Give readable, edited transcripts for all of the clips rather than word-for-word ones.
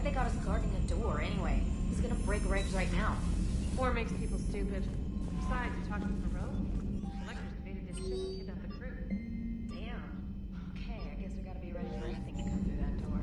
they got us guarding a door anyway? He's gonna break regs right now. War makes people stupid. Besides, you talking to Rose? Collectors invaded his ship and kidnapped the crew. Damn. Okay, I guess we gotta be ready for anything to come through that door.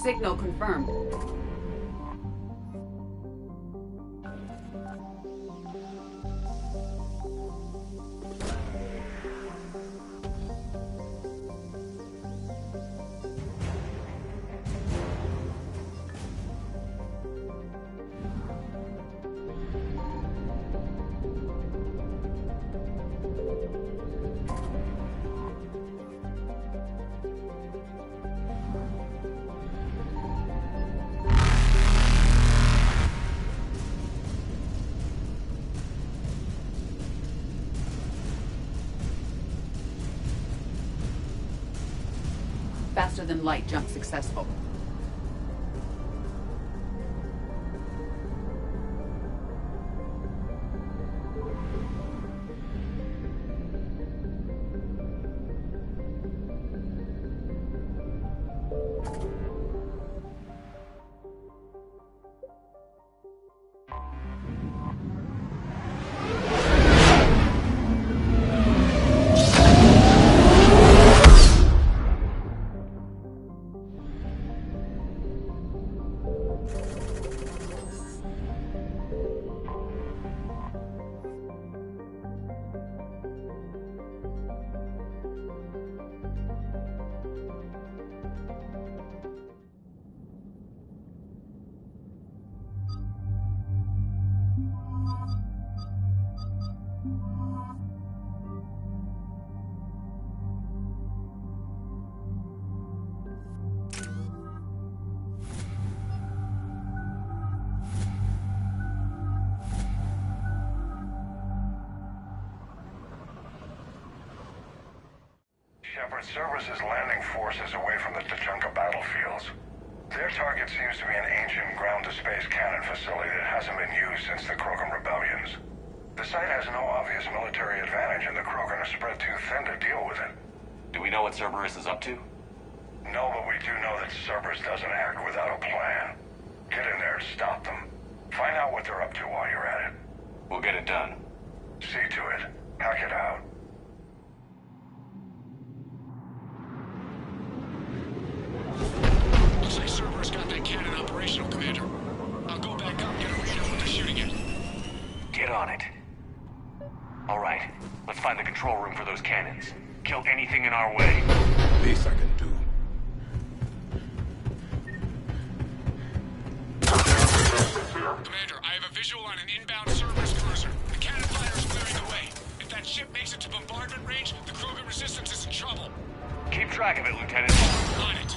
Signal confirmed. Faster than light jump successful. Cerberus' landing forces away from the Tachanka battlefields. Their target seems to be an ancient ground-to-space cannon facility that hasn't been used since the Krogan rebellions. The site has no obvious military advantage, and the Krogan are spread too thin to deal with it. Do we know what Cerberus is up to? No, but we do know that Cerberus doesn't act without a plan. Get in there and stop them. Find out what they're up to while you're at it. We'll get it done. See to it. Hack it out. Looks like Cerberus got that cannon operational, Commander. I'll go back up, get a read on what they're shooting at. Get on it. All right, let's find the control room for those cannons. Kill anything in our way. Least I can do. Commander, I have a visual on an inbound Cerberus cruiser. The cannon fire is clearing the way. If that ship makes it to bombardment range, the Krogan resistance is in trouble. Keep track of it, Lieutenant. On it.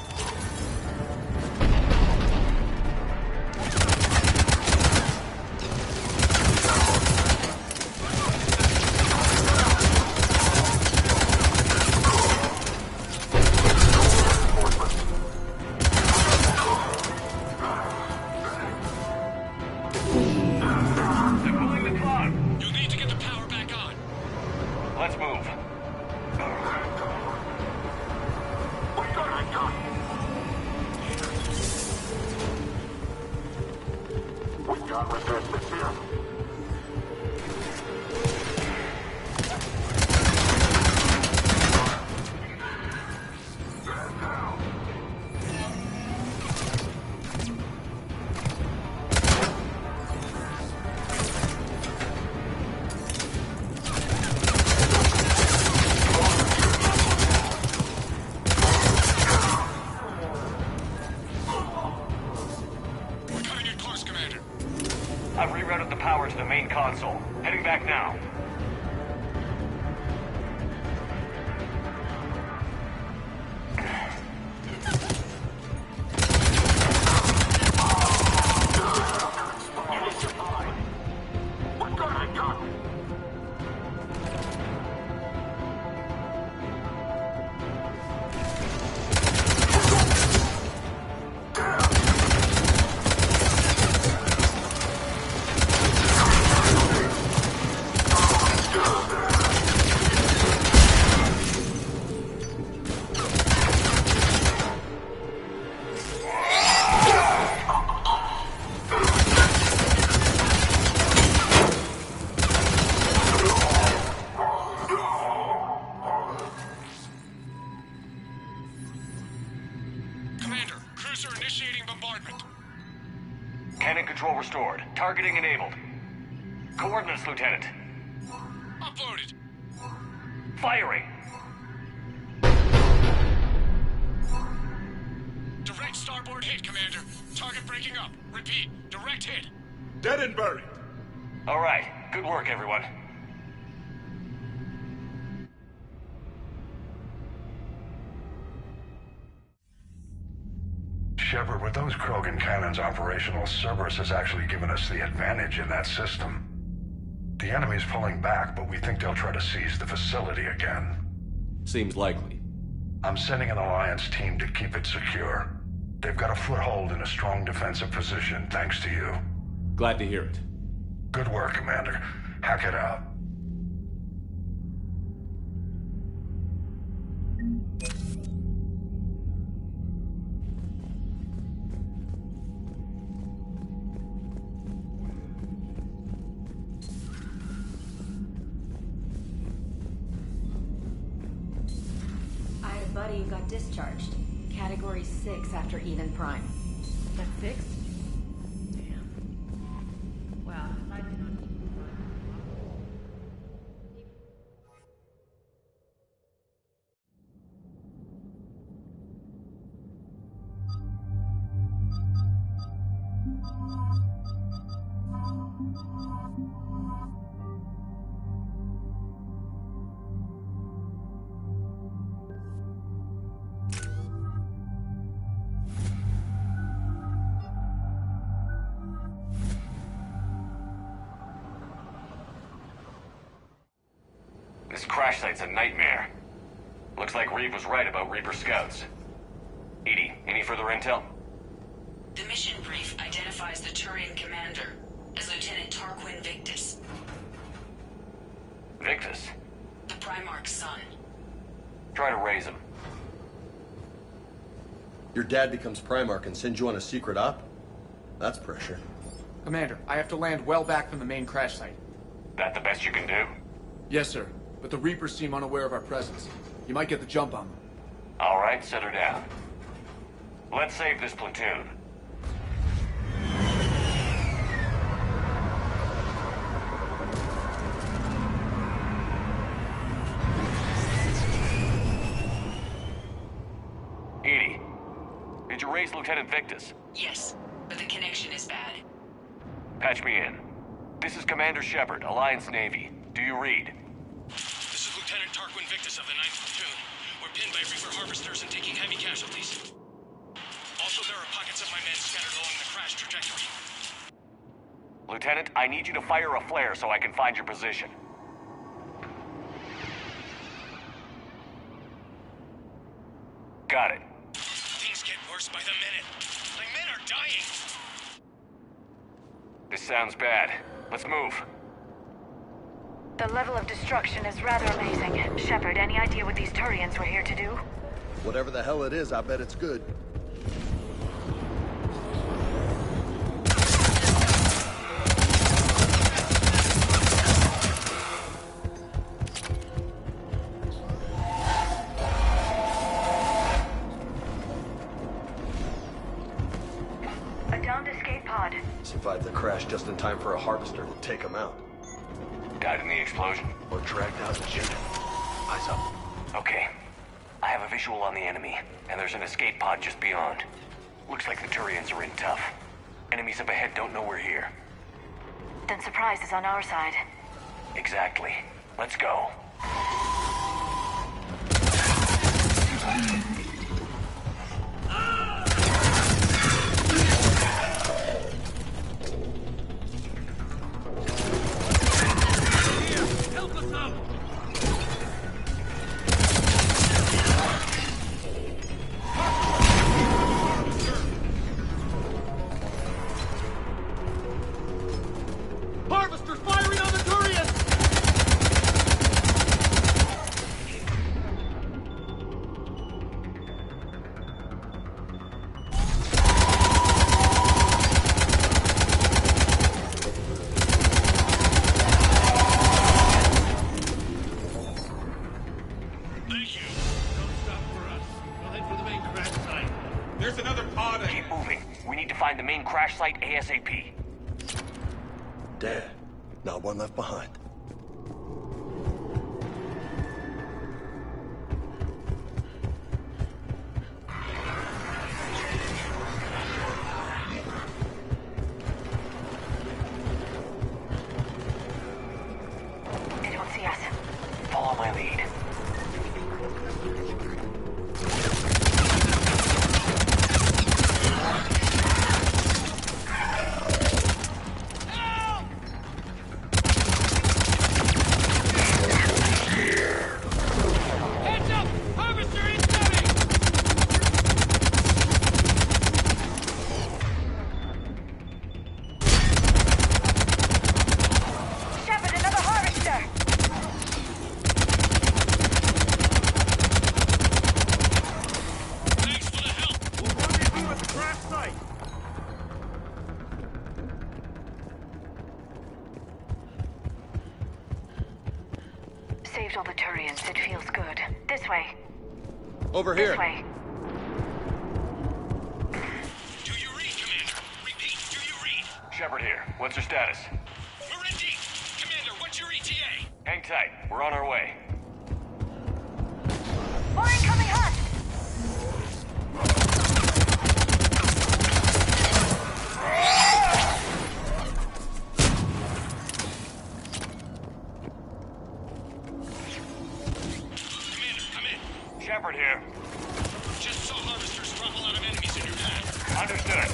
They're pulling the plug. You'll need to get the power back on. Let's move. We got resistance here. We're coming in close, Commander. I've rerouted the power to the main console. Heading back now. Commander, cruiser initiating bombardment. Cannon control restored. Targeting enabled. Coordinates, Lieutenant. Uploaded. Firing. Direct starboard hit, Commander. Target breaking up. Repeat, direct hit. Dead and buried. All right. Good work, everyone. Shepard, with those Krogan cannons operational, Cerberus has actually given us the advantage in that system. The enemy's pulling back, but we think they'll try to seize the facility again. Seems likely. I'm sending an Alliance team to keep it secure. They've got a foothold in a strong defensive position, thanks to you. Glad to hear it. Good work, Commander. Hack it out. I had a buddy who got discharged. Category 6 after Eden Prime. That's 6? Damn. Well, if I'd been on This crash site's a nightmare. Looks like Reeve was right about Reaper scouts. Edie, any further intel? The mission brief identifies the Turian commander as Lieutenant Tarquin Victus, Victus. the Primarch's son. Try to raise him. Your dad becomes Primarch and sends you on a secret op? That's pressure. Commander, I have to land well back from the main crash site. That the best you can do? Yes, sir. But the Reapers seem unaware of our presence. You might get the jump on them. All right, set her down. Let's save this platoon. Edie, did you raise Lieutenant Victus? Yes, but the connection is bad. Patch me in. This is Commander Shepard, Alliance Navy. Do you read? This is Lieutenant Tarquin Victus of the 9th Platoon. We're pinned by Reaper harvesters and taking heavy casualties. Also, there are pockets of my men scattered along the crash trajectory. Lieutenant, I need you to fire a flare so I can find your position. Got it. Things get worse by the minute. My men are dying. This sounds bad. Let's move. The level of destruction is rather amazing. Shepard, any idea what these Turians were here to do? Whatever the hell it is, I bet it's good. A downed escape pod. Survived the crash just in time for a harvester to take him out. Died in the explosion. Or dragged out the engine. Eyes up. Okay. I have a visual on the enemy, and there's an escape pod just beyond. Looks like the Turians are in tough. Enemies up ahead don't know we're here. Then surprise is on our side. Exactly. Let's go. Help us out! Harvesters firing on the Turians! Thank you. Don't stop for us. We'll head for the main crash site. There's another pod ahead. Keep moving. We need to find the main crash site ASAP. Dad, not one left behind. They don't see us. Follow my lead. Heads up! Harvester incoming! Shepard, another harvester! Thanks for the help. We'll rendezvous at the crash site. Saved all the Turians. It feels good. This way. Over This here. way. Do you read, Commander? Repeat, do you read? Shepard here. What's your status? We're in deep. Commander, what's your ETA? Hang tight. We're on our way. More incoming hunt! Commander, come in. Shepard here. Just saw harvesters drop a lot of enemies in your path. Understood.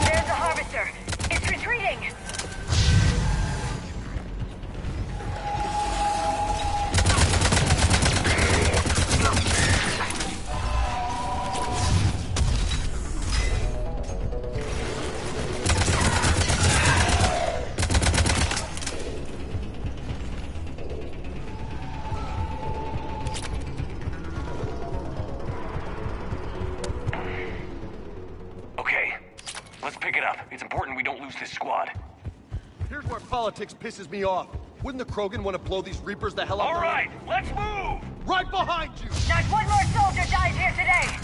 There's a harvester. It's retreating. lose this squad. Here's where politics pisses me off. Wouldn't the Krogan want to blow these Reapers the hell up? All right, let's move! Right behind you! Not one more soldier dies here today!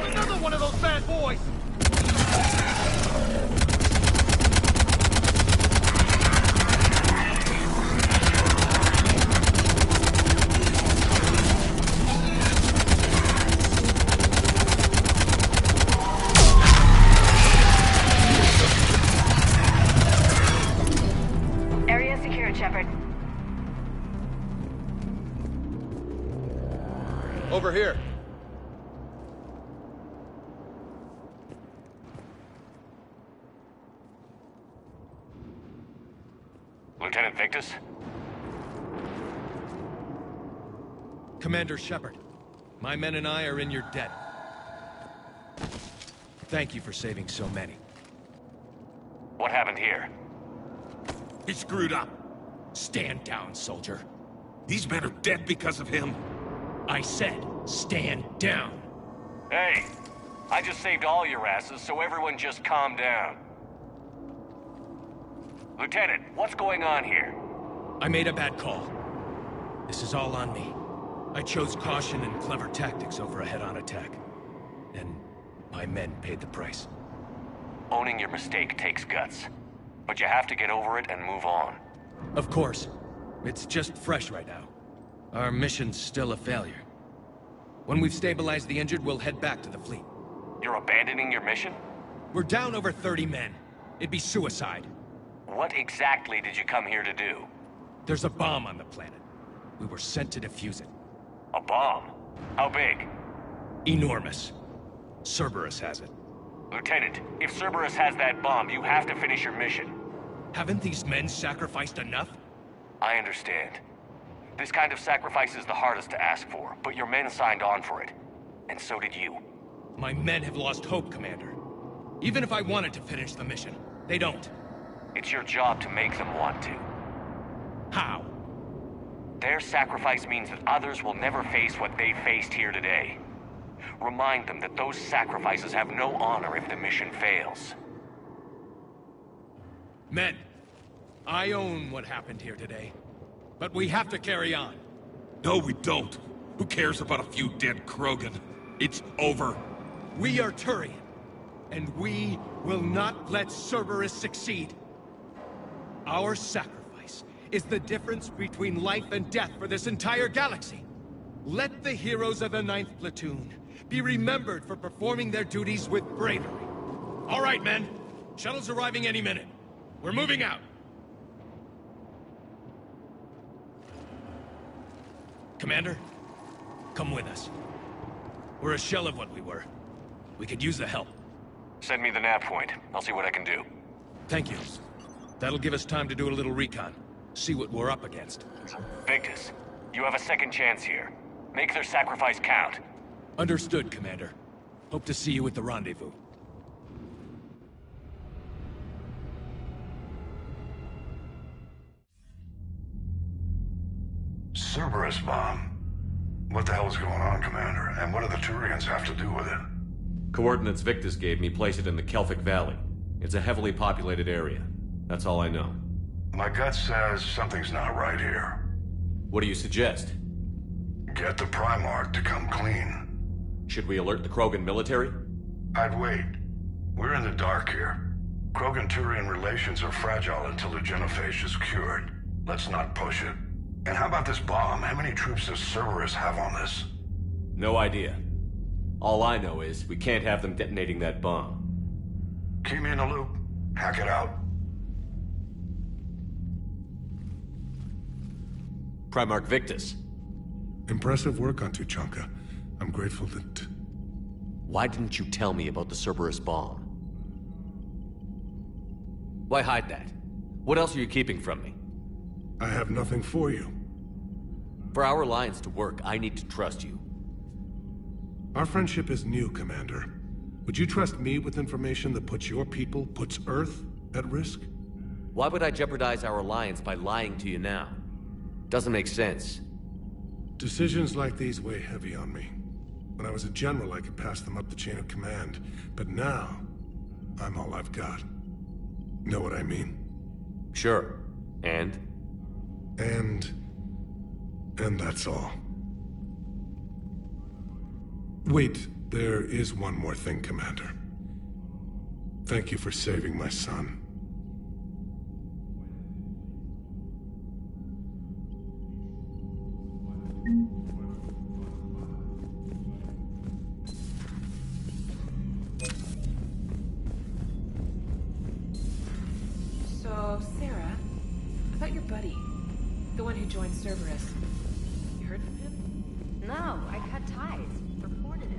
Another one of those bad boys! Area secured, Shepard. Over here. Lieutenant Victus? Commander Shepard, my men and I are in your debt. Thank you for saving so many. What happened here? He screwed up. Stand down, soldier. These men are dead because of him. I said, stand down. Hey, I just saved all your asses, so everyone just calm down. Lieutenant, what's going on here? I made a bad call. This is all on me. I chose caution and clever tactics over a head-on attack. And my men paid the price. Owning your mistake takes guts. But you have to get over it and move on. Of course. It's just fresh right now. Our mission's still a failure. When we've stabilized the injured, we'll head back to the fleet. You're abandoning your mission? We're down over 30 men. It'd be suicide. What exactly did you come here to do? There's a bomb on the planet. We were sent to defuse it. A bomb? How big? Enormous. Cerberus has it. Lieutenant, if Cerberus has that bomb, you have to finish your mission. Haven't these men sacrificed enough? I understand. This kind of sacrifice is the hardest to ask for, but your men signed on for it. And so did you. My men have lost hope, Commander. Even if I wanted to finish the mission, they don't. It's your job to make them want to. How? Their sacrifice means that others will never face what they faced here today. Remind them that those sacrifices have no honor if the mission fails. Men, I own what happened here today. But we have to carry on. No, we don't. Who cares about a few dead Krogan? It's over. We are Turian, and we will not let Cerberus succeed. Our sacrifice is the difference between life and death for this entire galaxy. Let the heroes of the 9th Platoon be remembered for performing their duties with bravery. All right, men. Shuttle's arriving any minute. We're moving out. Commander, come with us. We're a shell of what we were. We could use the help. Send me the nav point. I'll see what I can do. Thank you. That'll give us time to do a little recon. See what we're up against. Victus, you have a second chance here. Make their sacrifice count. Understood, Commander. Hope to see you at the rendezvous. Cerberus bomb. What the hell is going on, Commander? And what do the Turians have to do with it? Coordinates Victus gave me place it in the Kelphic Valley. It's a heavily populated area. That's all I know. My gut says something's not right here. What do you suggest? Get the Primarch to come clean. Should we alert the Krogan military? I'd wait. We're in the dark here. Krogan-Turian relations are fragile until the Genophage is cured. Let's not push it. And how about this bomb? How many troops does Cerberus have on this? No idea. All I know is we can't have them detonating that bomb. Keep me in the loop. Hack it out. Primarch Victus. Impressive work on Tuchanka. I'm grateful that... Why didn't you tell me about the Cerberus bomb? Why hide that? What else are you keeping from me? I have nothing for you. For our alliance to work, I need to trust you. Our friendship is new, Commander. Would you trust me with information that puts your people, puts Earth, at risk? Why would I jeopardize our alliance by lying to you now? Doesn't make sense. Decisions like these weigh heavy on me. When I was a general, I could pass them up the chain of command. But now, I'm all I've got. Know what I mean? Sure. And that's all. Wait, there is one more thing, Commander. Thank you for saving my son. So, Sarah, about your buddy, the one who joined Cerberus. You heard from him? No, I cut ties. Reported it.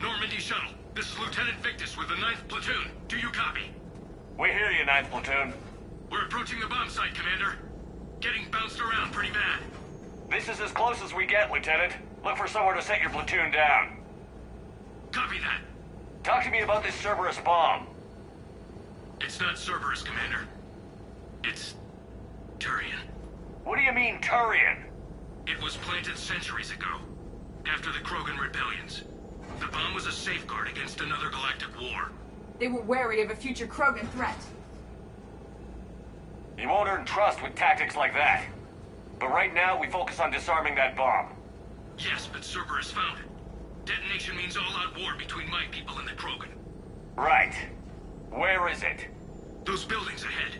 Normandy Shuttle, this is Lieutenant Victus with the 9th Platoon. Do you copy? We hear you, 9th Platoon. We're approaching the bomb site, Commander. Getting bounced around pretty bad. This is as close as we get, Lieutenant. Look for somewhere to set your platoon down. Copy that. Talk to me about this Cerberus bomb. It's not Cerberus, Commander. It's... Turian. What do you mean, Turian? It was planted centuries ago, after the Krogan rebellions. The bomb was a safeguard against another galactic war. They were wary of a future Krogan threat. You won't earn trust with tactics like that. But right now, we focus on disarming that bomb. Yes, but Cerberus found it. Detonation means all-out war between my people and the Krogan. Right. Where is it? Those buildings ahead.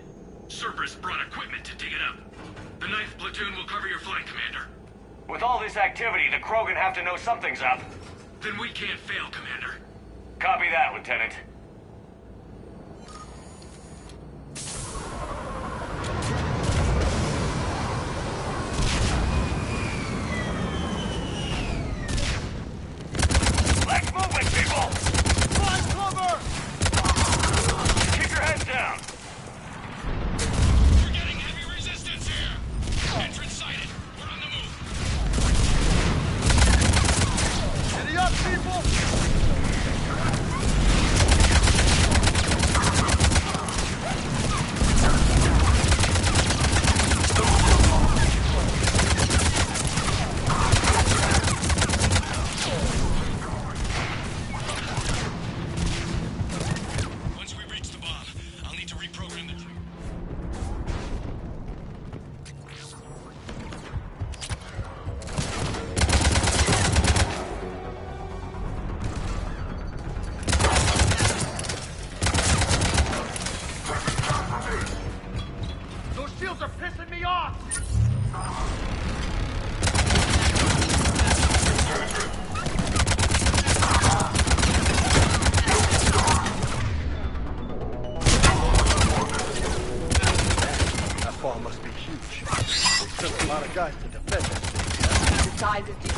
Cerberus brought equipment to dig it up. The 9th Platoon will cover your flank, Commander. With all this activity, the Krogan have to know something's up. Then we can't fail, Commander. Copy that, Lieutenant. Let's move it, people! Find cover! Keep your heads down! We're getting heavy resistance here! Entrance sighted. We're on the move. Giddy up, people! Once we reach the bomb, I'll need to reprogram the... Those shields are pissing me off! That bomb must be huge. They took a lot of guys to defend it. The size of the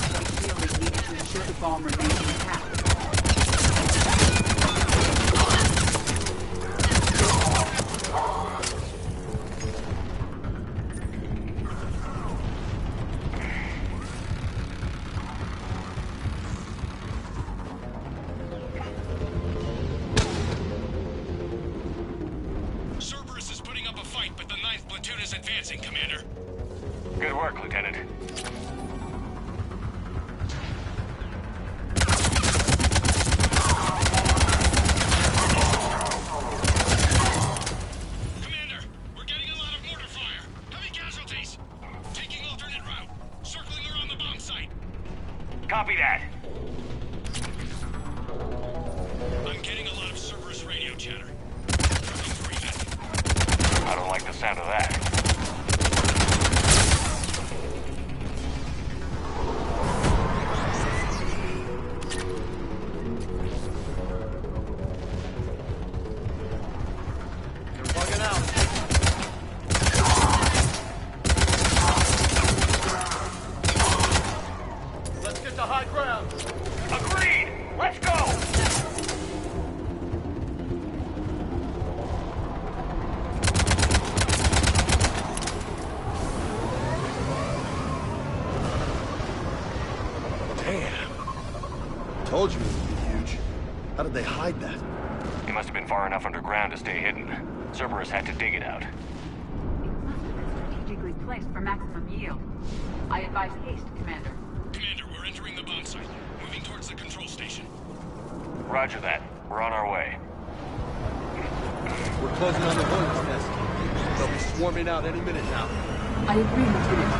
shield is needed to ensure the bomb remains intact. Cerberus is putting up a fight, but the 9th Platoon is advancing, Commander. Good work, Lieutenant. Copy that. I'm getting a lot of Cerberus radio chatter. I don't like the sound of that. They're bugging out. Let's get to high ground. Agreed! Let's go! Told you it would be huge. How did they hide that? It must have been far enough underground to stay hidden. Cerberus had to dig it out. It must have been strategically placed for maximum yield. I advise haste, Commander. Commander, we're entering the bomb site. Moving towards the control station. Roger that. We're on our way. We're closing on the Hornet's nest. They'll be swarming out any minute now. I agree, Lieutenant.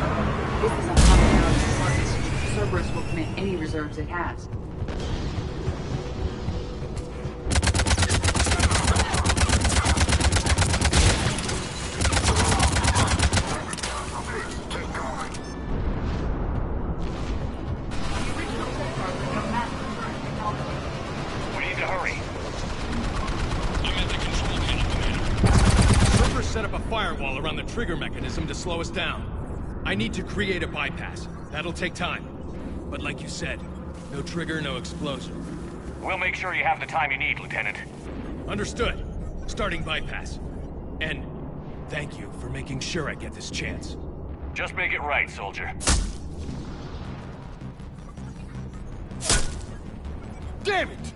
This is a high-priority target. Cerberus will commit any reserves it has. We need to hurry. I'm at the control panel, Commander. Cerberus set up a firewall around the trigger mechanism to slow us down. I need to create a bypass. That'll take time. But like you said, no trigger, no explosion. We'll make sure you have the time you need, Lieutenant. Understood. Starting bypass. And thank you for making sure I get this chance. Just make it right, soldier. Damn it!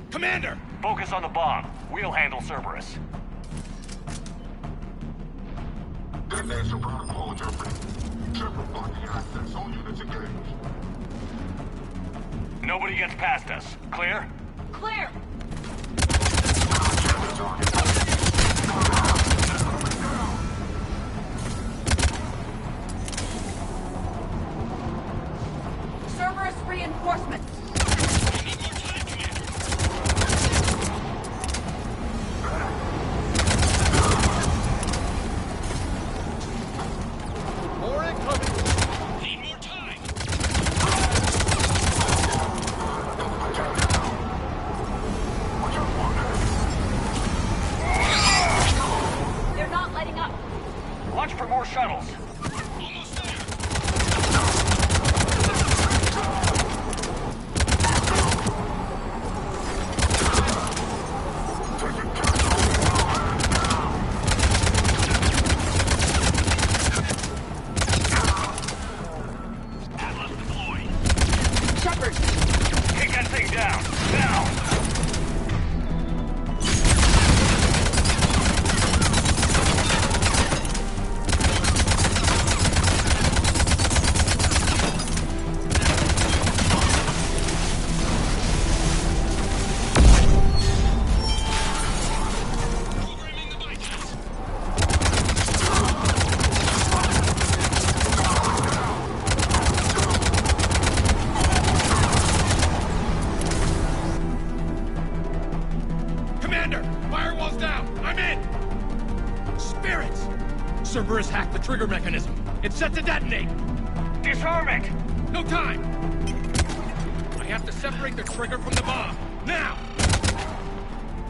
Commander! Focus on the bomb. We'll handle Cerberus. Detonation protocol interpreted. Shepard blocking access. All units engaged. Nobody gets past us. Clear? Clear! Cerberus reinforcements! More incoming! Need more time. They're not letting up! Watch for more shuttles. Almost there. Atlas deployed. Shepard! Take that thing down. Now! Programming the bypass. Commander! Firewall's down! I'm in! Spirits! Cerberus hacked the trigger mechanism. It's set to detonate! Disarm it! No time! I have to separate the trigger from the bomb. Now!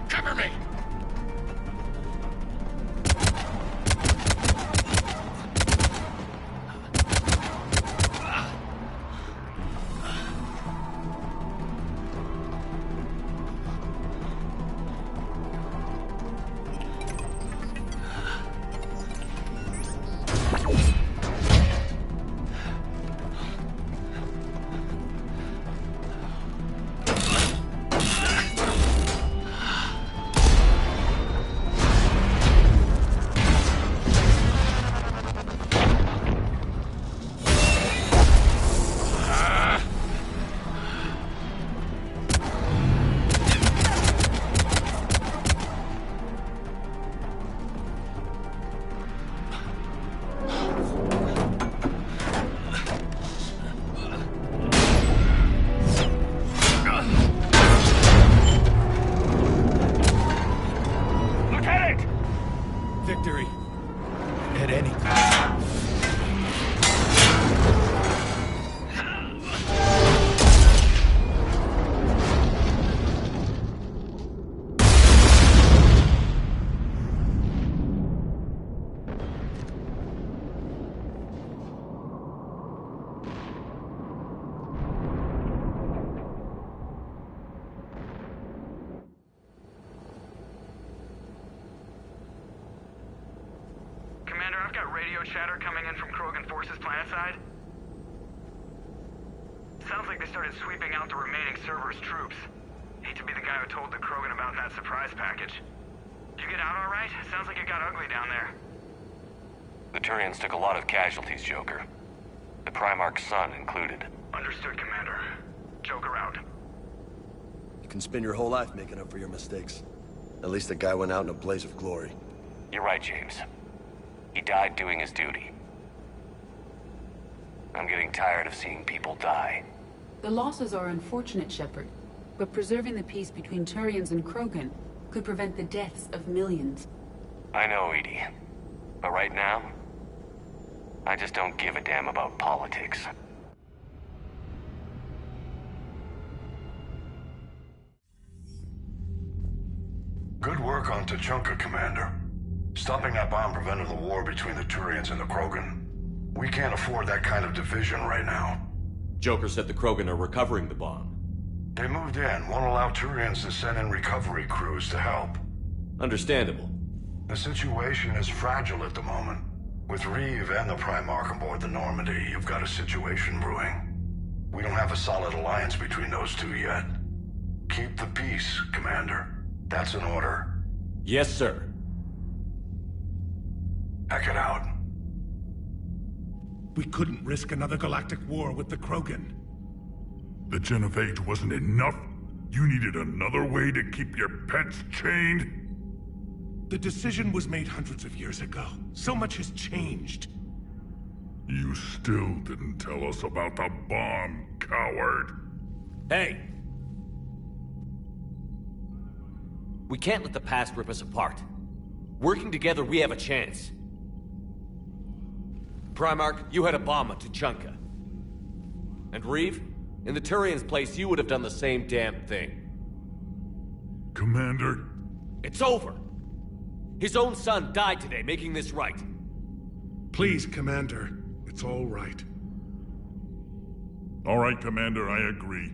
Cover me! Victory. At any cost. Commander, I've got radio chatter coming in from Krogan forces planetside. Sounds like they started sweeping out the remaining Cerberus troops. Hate to be the guy who told the Krogan about that surprise package. Did you get out all right? Sounds like it got ugly down there. The Turians took a lot of casualties, Joker. The Primarch's son included. Understood, Commander. Joker out. You can spend your whole life making up for your mistakes. At least the guy went out in a blaze of glory. You're right, James. He died doing his duty. I'm getting tired of seeing people die. The losses are unfortunate, Shepard, but preserving the peace between Turians and Krogan could prevent the deaths of millions. I know, Edie. But right now, I just don't give a damn about politics. Good work on Tachanka, Commander. Stopping that bomb prevented the war between the Turians and the Krogan. We can't afford that kind of division right now. Joker said the Krogan are recovering the bomb. They moved in, won't allow Turians to send in recovery crews to help. Understandable. The situation is fragile at the moment. With Reeve and the Primarch aboard the Normandy, you've got a situation brewing. We don't have a solid alliance between those two yet. Keep the peace, Commander. That's an order. Yes, sir. Heck it out. We couldn't risk another galactic war with the Krogan. The Genophage wasn't enough? You needed another way to keep your pets chained? The decision was made hundreds of years ago. So much has changed. You still didn't tell us about the bomb, coward. Hey! We can't let the past rip us apart. Working together, we have a chance. Primarch, you had a bomb at Tachanka. And Reeve, in the Turian's place, you would have done the same damn thing. Commander? It's over! His own son died today, making this right. Please, Commander. It's all right. All right, Commander, I agree.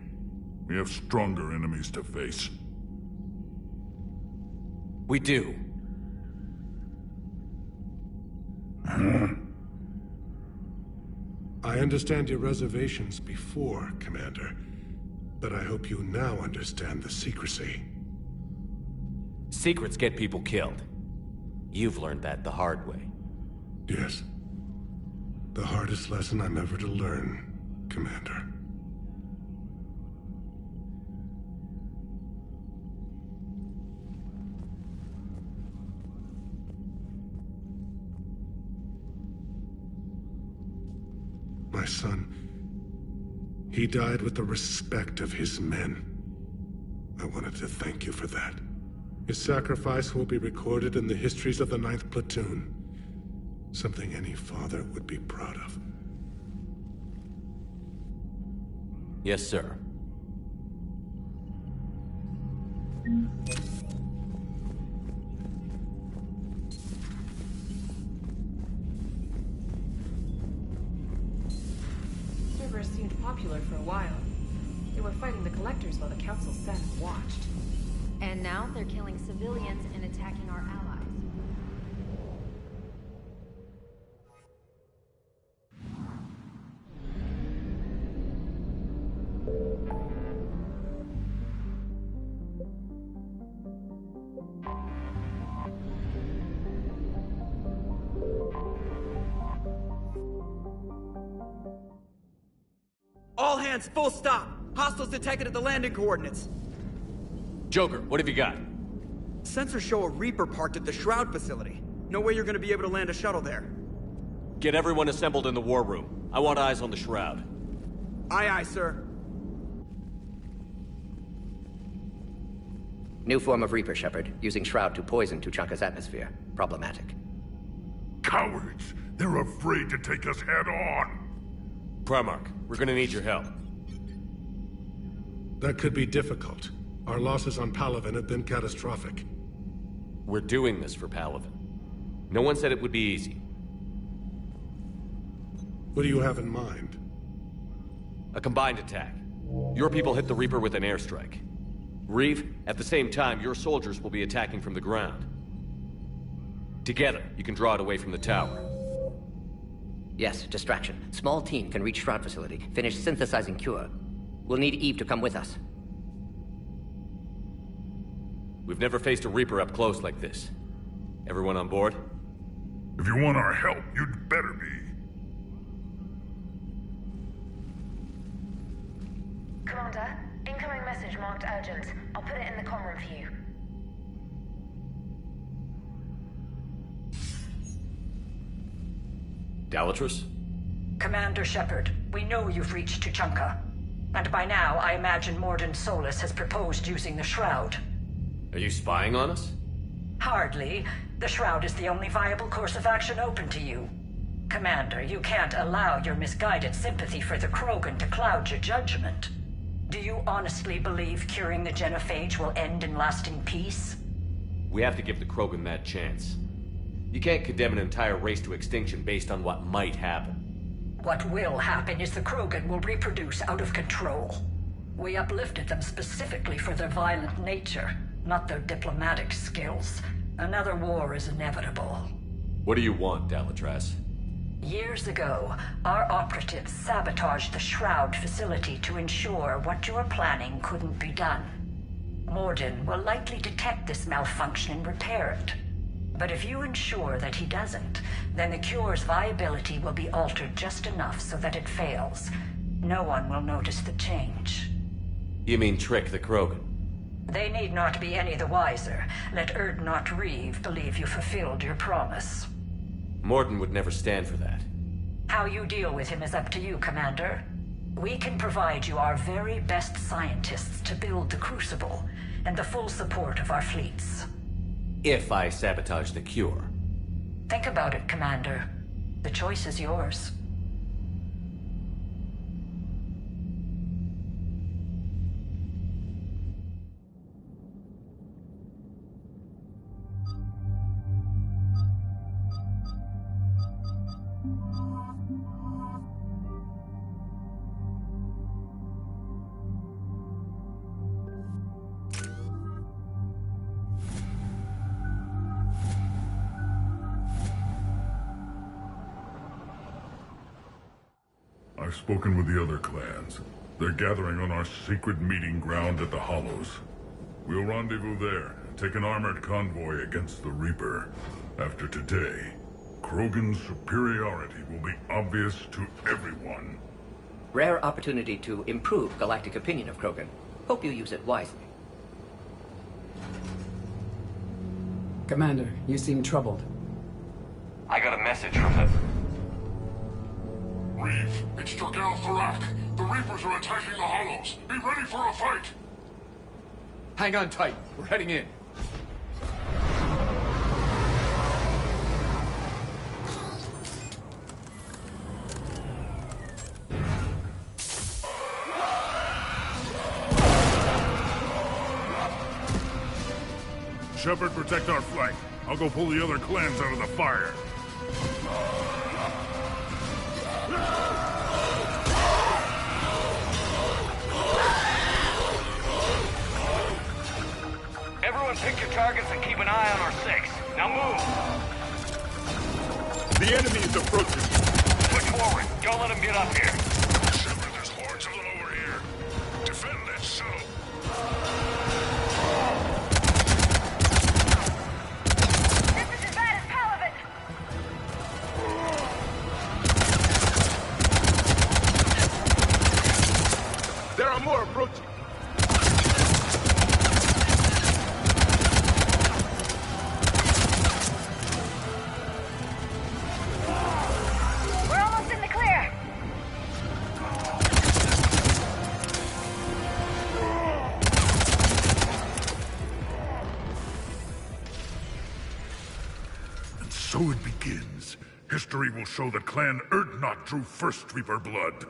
We have stronger enemies to face. We do. I understand your reservations before, Commander. But I hope you now understand the secrecy. Secrets get people killed. You've learned that the hard way. Yes. The hardest lesson I'm ever to learn, Commander. My son, he died with the respect of his men. I wanted to thank you for that. His sacrifice will be recorded in the histories of the 9th Platoon. Something any father would be proud of. Yes, sir. Cerberus seemed popular for a while. They were fighting the Collectors while the Council sat and watched. And now they're killing civilians and attacking our allies. All hands, full stop! Hostiles detected at the landing coordinates. Joker, what have you got? Sensors show a Reaper parked at the Shroud facility. No way you're gonna be able to land a shuttle there. Get everyone assembled in the war room. I want eyes on the Shroud. Aye, aye, sir. New form of Reaper, Shepard, using Shroud to poison Tuchanka's atmosphere. Problematic. Cowards! They're afraid to take us head-on! Primarch, we're gonna need your help. That could be difficult. Our losses on Palaven have been catastrophic. We're doing this for Palaven. No one said it would be easy. What do you have in mind? A combined attack. Your people hit the Reaper with an airstrike. Reeve, at the same time, your soldiers will be attacking from the ground. Together, you can draw it away from the tower. Yes, distraction. Small team can reach Shroud facility, finish synthesizing cure. We'll need Eve to come with us. We've never faced a Reaper up close like this. Everyone on board? If you want our help, you'd better be. Commander, incoming message marked urgent. I'll put it in the comm room for you. Dalatrus? Commander Shepard, we know you've reached Tuchanka. And by now, I imagine Morden Solus has proposed using the Shroud. Are you spying on us? Hardly. The Shroud is the only viable course of action open to you. Commander, you can't allow your misguided sympathy for the Krogan to cloud your judgment. Do you honestly believe curing the Genophage will end in lasting peace? We have to give the Krogan that chance. You can't condemn an entire race to extinction based on what might happen. What will happen is the Krogan will reproduce out of control. We uplifted them specifically for their violent nature, not their diplomatic skills. Another war is inevitable. What do you want, Dalatrus? Years ago, our operatives sabotaged the Shroud facility to ensure what you were planning couldn't be done. Morden will likely detect this malfunction and repair it. But if you ensure that he doesn't, then the cure's viability will be altered just enough so that it fails. No one will notice the change. You mean trick the Krogan? They need not be any the wiser. Let Erdnot Reeve believe you fulfilled your promise. Morden would never stand for that. How you deal with him is up to you, Commander. We can provide you our very best scientists to build the Crucible, and the full support of our fleets. If I sabotage the cure. Think about it, Commander. The choice is yours. I've spoken with the other clans. They're gathering on our secret meeting ground at the Hollows. We'll rendezvous there and take an armored convoy against the Reaper. After today, Krogan's superiority will be obvious to everyone. Rare opportunity to improve galactic opinion of Krogan. Hope you use it wisely. Commander, you seem troubled. I got a message from the... Reeve, it's Jorgal Tharak. The Reapers are attacking the Hollows. Be ready for a fight! Hang on tight. We're heading in. Shepard, protect our flank. I'll go pull the other clans out of the fire. Everyone pick your targets and keep an eye on our six. Now move! The enemy is approaching. Push forward. Don't let them get up here. Shepard, there's hordes of them over here. Defend that shuttle. This is as bad as Palaven! There are more approaching. We're almost in the clear! And so it begins. History will show that Clan Erdnot drew first Reaper blood.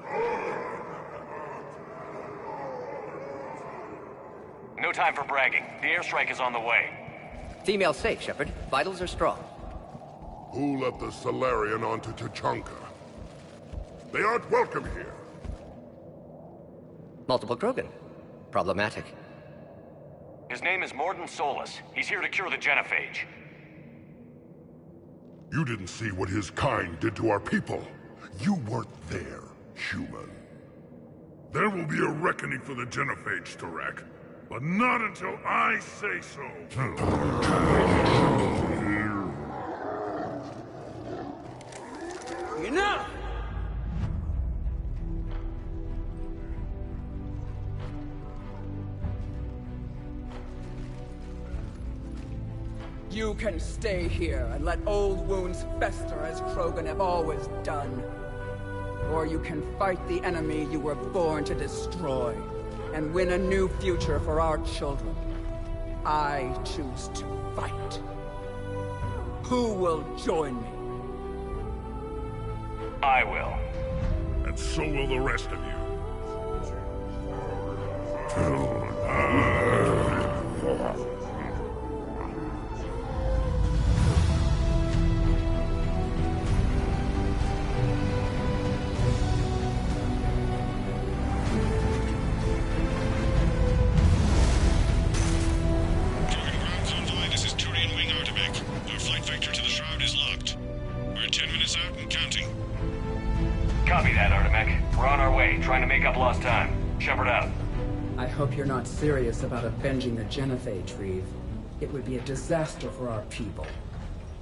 No time for bragging. The airstrike is on the way. Female safe, Shepard. Vitals are strong. Who let the Solarian onto Tachanka? They aren't welcome here. Multiple Krogan. Problematic. His name is Morden Solus. He's here to cure the Genophage. You didn't see what his kind did to our people. You weren't there, human. There will be a reckoning for the Genophage, Tarak. But not until I say so. Enough! You can stay here and let old wounds fester as Krogan have always done. Or you can fight the enemy you were born to destroy, and win a new future for our children. I choose to fight. Who will join me? I will. And so will the rest of you. Copy that, Artemech. We're on our way, trying to make up lost time. Shepard out. I hope you're not serious about avenging the Genophage, Reeve. It would be a disaster for our people.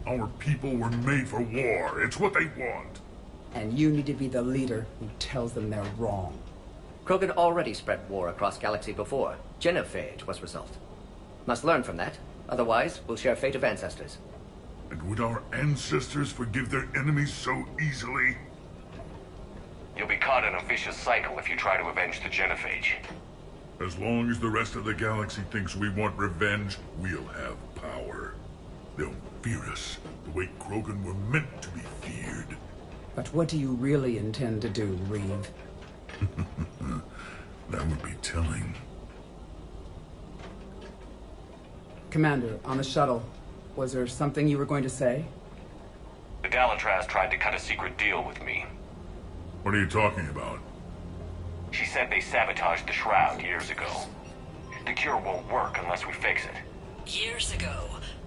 Our people were made for war. It's what they want. And you need to be the leader who tells them they're wrong. Krogan already spread war across galaxy before. Genophage was result. Must learn from that. Otherwise, we'll share fate of ancestors. And would our ancestors forgive their enemies so easily? You'll be caught in a vicious cycle if you try to avenge the Genophage. As long as the rest of the galaxy thinks we want revenge, we'll have power. They'll fear us the way Krogan were meant to be feared. But what do you really intend to do, Reeve? That would be telling. Commander, on the shuttle, was there something you were going to say? The Dalitraz tried to cut a secret deal with me. What are you talking about? She said they sabotaged the Shroud years ago. The cure won't work unless we fix it. Years ago,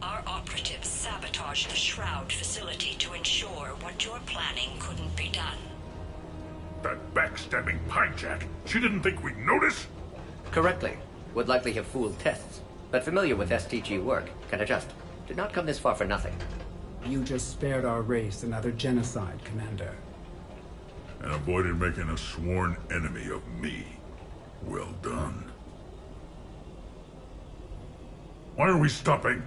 our operatives sabotaged the Shroud facility to ensure what you're planning couldn't be done. That backstabbing hijack. She didn't think we'd notice? Correctly. Would likely have fooled tests. But familiar with STG work, can adjust. Did not come this far for nothing. You just spared our race another genocide, Commander. And avoided making a sworn enemy of me. Well done. Why are we stopping?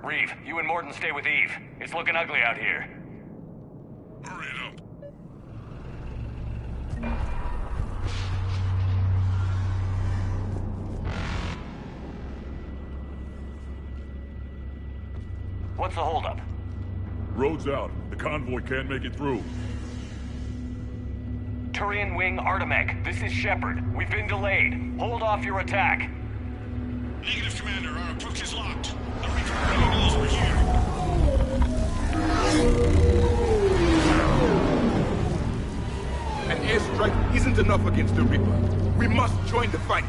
Reeve, you and Morden stay with Eve. It's looking ugly out here. Hurry it up. What's the holdup? Road's out. The convoy can't make it through. Turian Wing Artemech, this is Shepard. We've been delayed. Hold off your attack. Negative, Commander. Our approach is locked. The Reaper already knows we're here. An airstrike isn't enough against the Reaper. We must join the fight.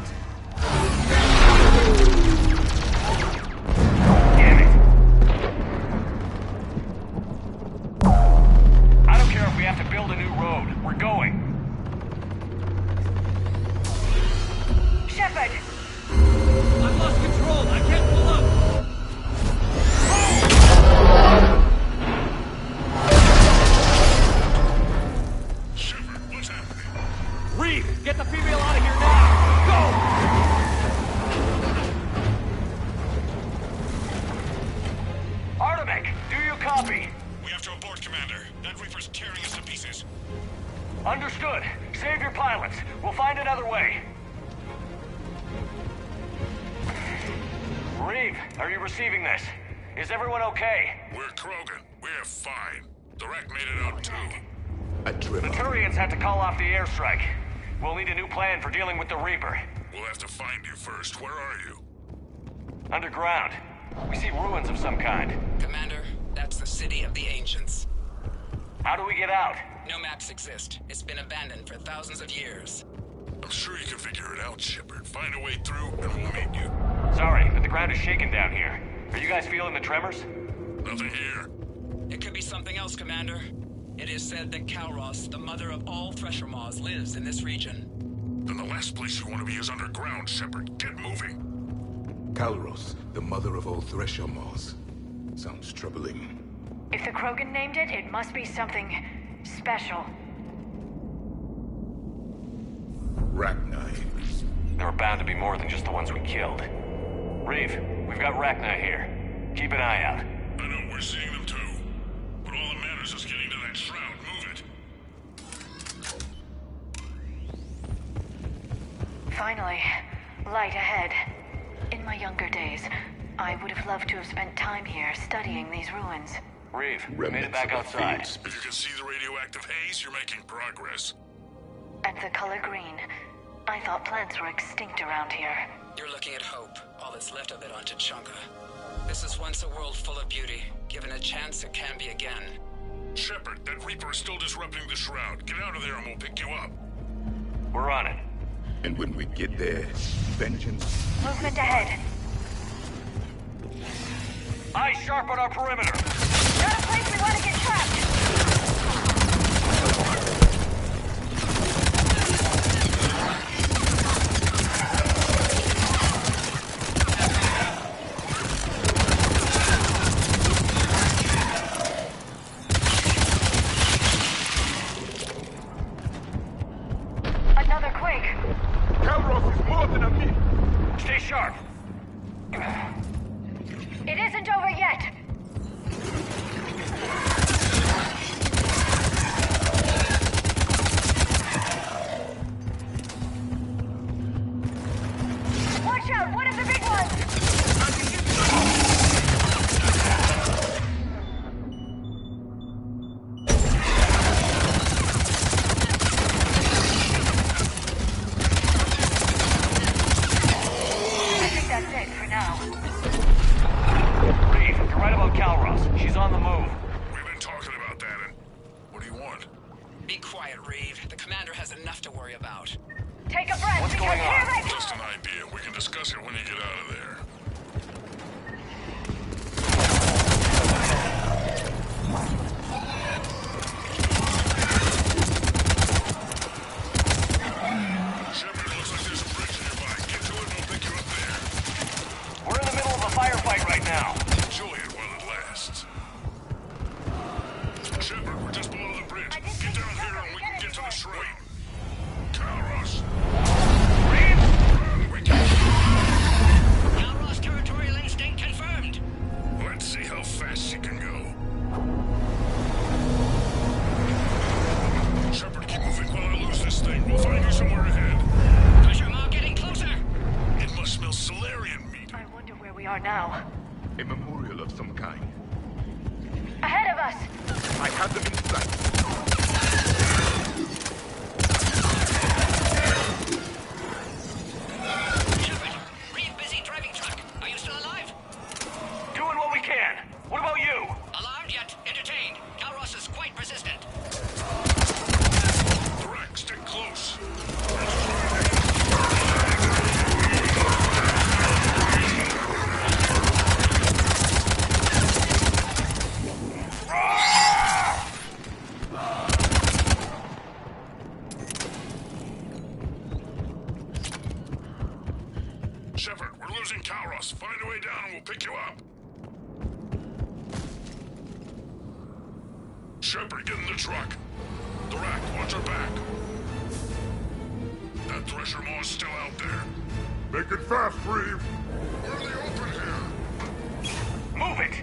Damn it. I don't care if we have to build a new road. We're going. Shepard! I've lost control. I can't pull up. Understood. Save your pilots. We'll find another way. Reeve, are you receiving this? Is everyone okay? We're Krogan. We're fine. The wreck made it out too. A The Turians had to call off the airstrike. We'll need a new plan for dealing with the Reaper. We'll have to find you first. Where are you? Underground. We see ruins of some kind. Commander, that's the city of the ancients. How do we get out? No maps exist. It's been abandoned for thousands of years. I'm sure you can figure it out, Shepard. Find a way through, and we'll meet you. Sorry, but the ground is shaking down here. Are you guys feeling the tremors? Nothing here. It could be something else, Commander. It is said that Kalros, the mother of all Thresher Maws, lives in this region. Then the last place you want to be is underground, Shepard. Get moving. Kalros, the mother of all Thresher Maws. Sounds troubling. If the Krogan named it, it must be something special. Rachni. There are bound to be more than just the ones we killed. Reeve, we've got Rachni here. Keep an eye out. I know, we're seeing them too. But all that matters is getting to that shroud. Move it. Finally, light ahead. In my younger days, I would have loved to have spent time here studying these ruins. Reeve, we made it back outside. If you can see the radioactive haze, you're making progress. And the color green. I thought plants were extinct around here. You're looking at hope, all that's left of it on Tuchanka. This is once a world full of beauty. Given a chance, it can be again. Shepard, that Reaper is still disrupting the shroud. Get out of there and we'll pick you up. We're on it. And when we get there, vengeance. Movement ahead. Eyes sharp on our perimeter. Not a place we want to get trapped. Another quake. Kalros is more than a myth. Stay sharp. It isn't over yet. Watch out, one of the big ones! I think that's it for now. Reeve, you're right about Kalros. She's on the move. We've been talking about that, and what do you want? Be quiet, Reeve. The commander has enough to worry about. Take a breath, What's because going on? here they come! Just an idea. We can discuss it when you get out of there. Shepard, looks like there's a bridge nearby. Get to it and we'll pick you up there. We're in the middle of a firefight right now. Enjoy it while it lasts. Shepard, we're just below the bridge. Get down here and we can get to the shrine. Kalros. Kalros territorial instinct confirmed. Let's see how fast she can go. Shepard, keep moving while I lose this thing. We'll find you somewhere ahead. Thresher Maw getting closer. It must smell Solarian meat. I wonder where we are now. A memorial of some kind. Ahead of us! I have them in sight. Shepard, Reeve busy driving truck. Are you still alive? Doing what we can. What about you? Alarmed yet entertained. Kalros is quite persistent. Drac, stick close. Shepard, we're losing Kalros. Find a way down and we'll pick you up. Shepard, get in the truck. Drac, watch her back. That Thresher Maw's still out there. Make it fast, Reeve. We're in the open here. Move it!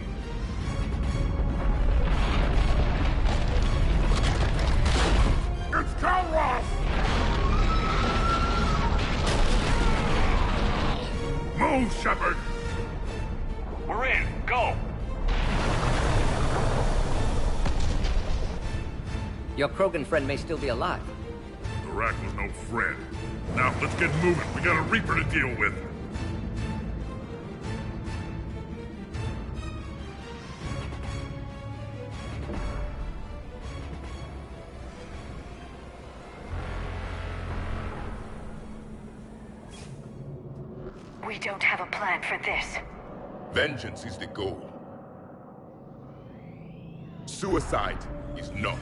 It's Kalros! Move, Shepard! We're in. Go! Your Krogan friend may still be alive. The Rack was no friend. Now, let's get moving. We got a Reaper to deal with. We don't have a plan for this. Vengeance is the goal. Suicide is not.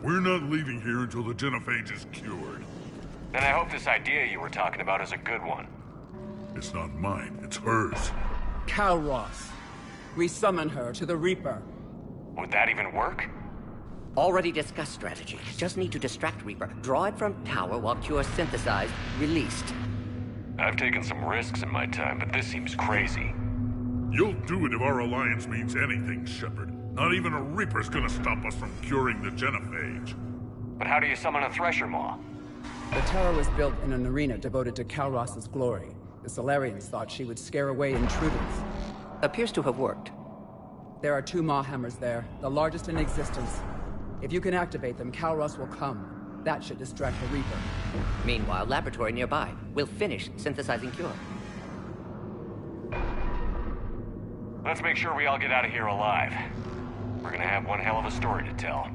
We're not leaving here until the Genophage is cured. Then I hope this idea you were talking about is a good one. It's not mine, it's hers. Kalros. We summon her to the Reaper. Would that even work? Already discussed strategy. Just need to distract Reaper. Draw it from tower while Cure synthesized, released. I've taken some risks in my time, but this seems crazy. You'll do it if our alliance means anything, Shepard. Not even a Reaper's gonna stop us from curing the Genophage. But how do you summon a Thresher Maw? The tower was built in an arena devoted to Kalros' glory. The Solarians thought she would scare away intruders. Appears to have worked. There are 2 Maw hammers there, the largest in existence. If you can activate them, Kalros will come. That should distract the Reaper. Meanwhile, laboratory nearby. We'll finish synthesizing Cure. Let's make sure we all get out of here alive. We're gonna have one hell of a story to tell.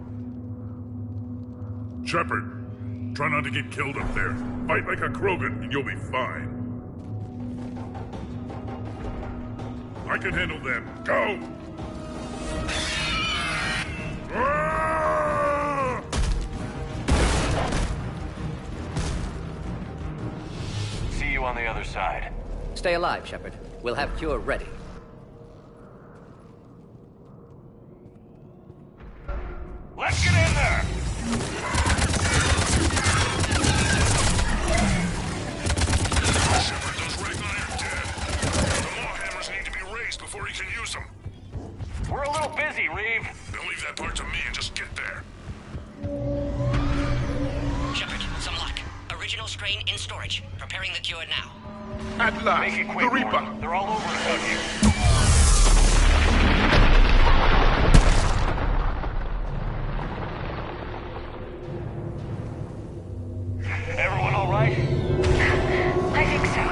Shepard, try not to get killed up there. Fight like a Krogan and you'll be fine. I can handle them. Go! Ah! See you on the other side. Stay alive, Shepard. We'll have Cure ready. Let's get in there! Shepard, those Ragnar are dead. The Maw hammers need to be raised before he can use them. We're a little busy, Reeve. Then leave that part to me and just get there. Shepard, some luck. Original strain in storage. Preparing the cure now. At last, Make it quick, the Reaper! Morgan. They're all over about you. Everyone all right? I think so.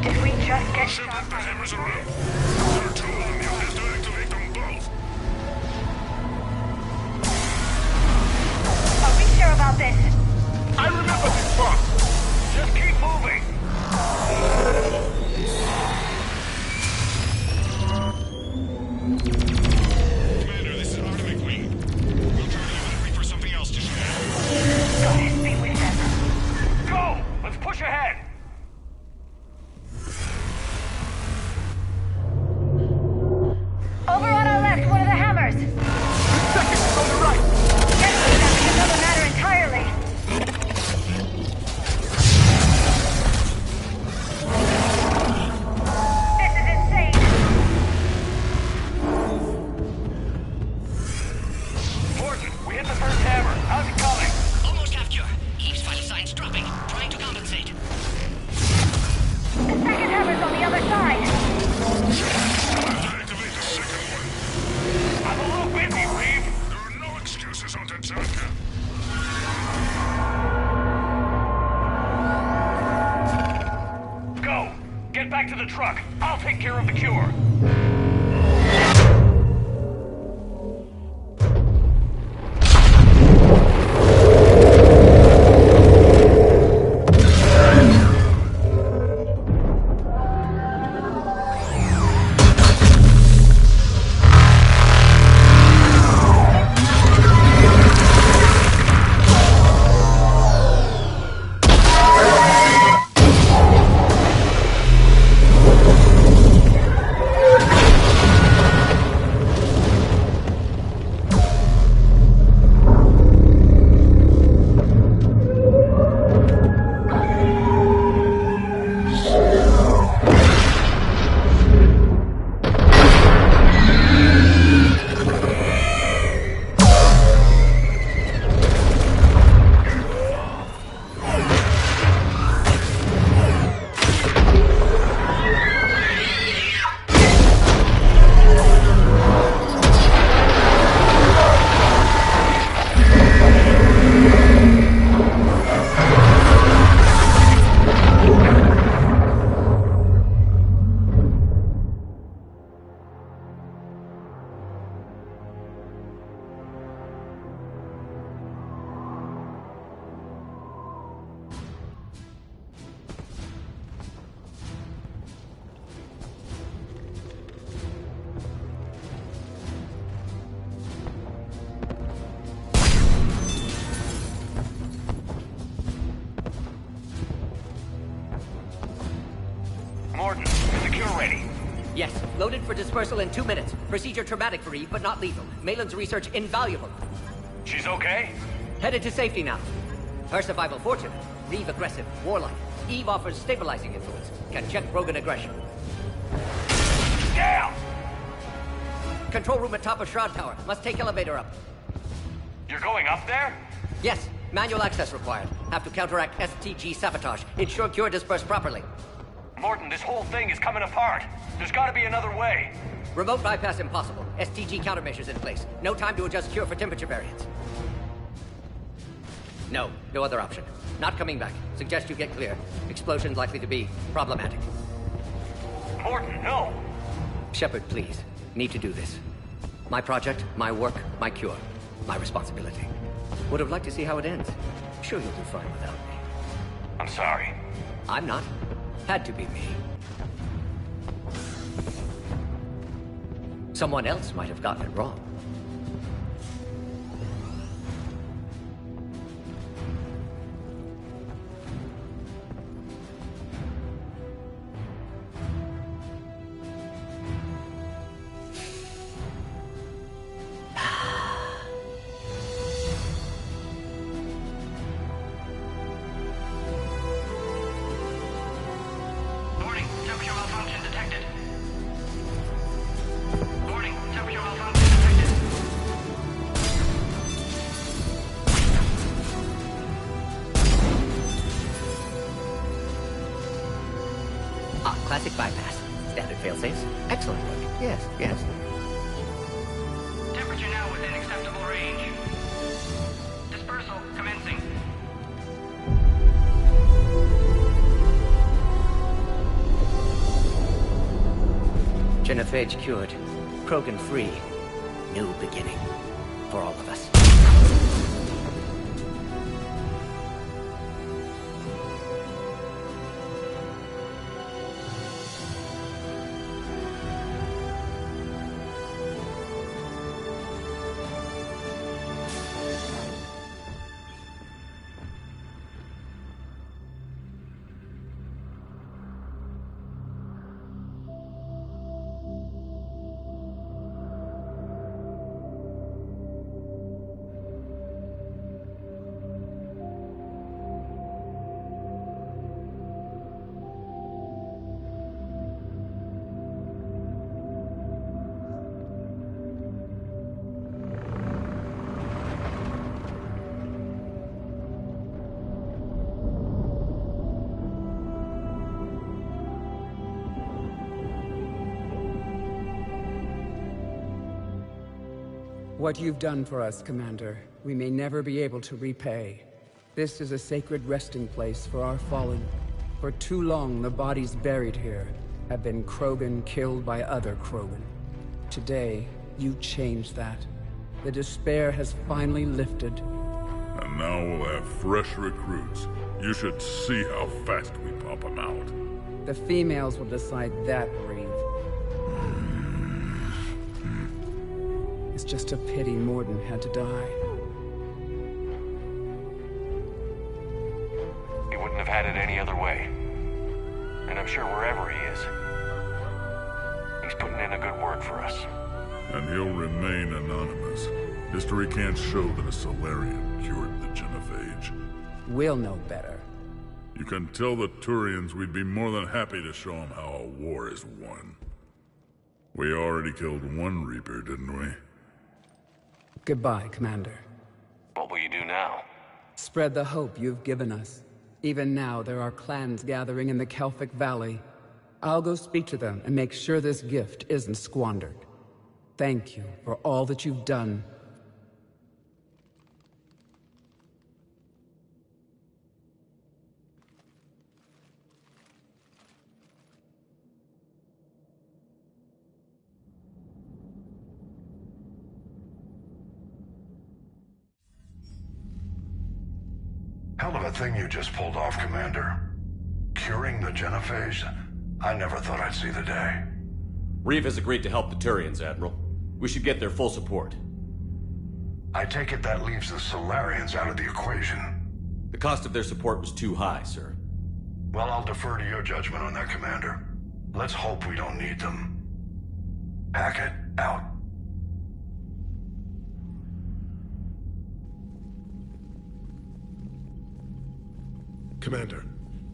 Did we just get Shepard, shot the by... hammers are up. There are 2 of them. You'll have to activate them both. Are we sure about this? I remember this part! Just keep moving. Commander, this is Atomic Wing. We'll try to give the Reaper something else to shoot at. Gotta be with them. Go! Let's push ahead! Over on our left, one of the hammers. Second is on the right! Getting them is another matter entirely. This is insane. Morgan, we hit the first hammer. How's it coming? Almost half cure. Eve's vital signs dropping. Trying to compensate. The second hammer's on the other side. Activate the second one. I'm a little busy, Reeve. There are no excuses on Tatanka. Go! Get back to the truck. I'll take care of the cure. Yes, loaded for dispersal in 2 minutes. Procedure traumatic for Eve, but not lethal. Malin's research invaluable. She's okay? Headed to safety now. Her survival fortunate. Reeve aggressive, warlike. Eve offers stabilizing influence. Can check Krogan aggression. Down! Control room at top of Shroud Tower. Must take elevator up. You're going up there? Yes, manual access required. Have to counteract STG sabotage. Ensure cure dispersed properly. Morton, this whole thing is coming apart. There's gotta be another way. Remote bypass impossible. STG countermeasures in place. No time to adjust cure for temperature variance. No other option. Not coming back. Suggest you get clear. Explosion's likely to be problematic. Morton, no! Shepard, please. Need to do this. My project, my work, my cure. My responsibility. Would have liked to see how it ends. Sure you'll do fine without me. I'm sorry. I'm not. Had to be me. Someone else might have gotten it wrong. Classic bypass. Standard failsafes. Excellent work. Yes. Temperature now within acceptable range. Dispersal commencing. Genophage cured. Krogan free. New beginning. For all of us. What you've done for us, Commander, we may never be able to repay. This is a sacred resting place for our fallen. For too long, the bodies buried here have been Krogan killed by other Krogan. Today, you changed that. The despair has finally lifted. And now we'll have fresh recruits. You should see how fast we pop them out. The females will decide that, Reeve. It's just a pity Morden had to die. He wouldn't have had it any other way. And I'm sure wherever he is, he's putting in a good word for us. And he'll remain anonymous. History can't show that a Solarian cured the Genophage. We'll know better. You can tell the Turians we'd be more than happy to show them how a war is won. We already killed one Reaper, didn't we? Goodbye, Commander. What will you do now? Spread the hope you've given us. Even now, there are clans gathering in the Kelphic Valley. I'll go speak to them and make sure this gift isn't squandered. Thank you for all that you've done. Hell of a thing you just pulled off, Commander. Curing the Genophage? I never thought I'd see the day. Reeve has agreed to help the Turians, Admiral. We should get their full support. I take it that leaves the Solarians out of the equation. The cost of their support was too high, sir. Well, I'll defer to your judgment on that, Commander. Let's hope we don't need them. Hackett, out. Commander,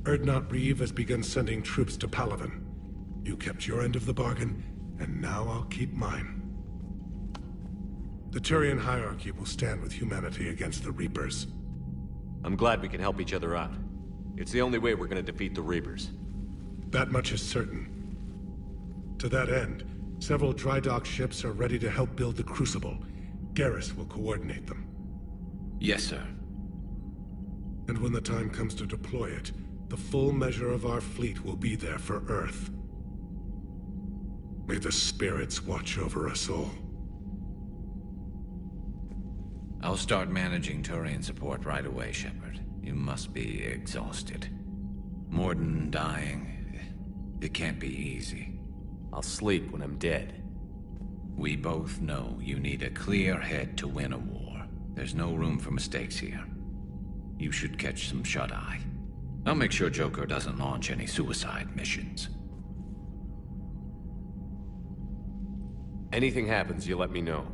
Erdnot Reeve has begun sending troops to Palaven. You kept your end of the bargain, and now I'll keep mine. The Turian hierarchy will stand with humanity against the Reapers. I'm glad we can help each other out. It's the only way we're gonna defeat the Reapers. That much is certain. To that end, several dry dock ships are ready to help build the Crucible. Garrus will coordinate them. Yes, sir. And when the time comes to deploy it, the full measure of our fleet will be there for Earth. May the spirits watch over us all. I'll start managing Turian support right away, Shepard. You must be exhausted. Morden dying, it can't be easy. I'll sleep when I'm dead. We both know you need a clear head to win a war. There's no room for mistakes here. You should catch some shut-eye. I'll make sure Joker doesn't launch any suicide missions. Anything happens, you let me know.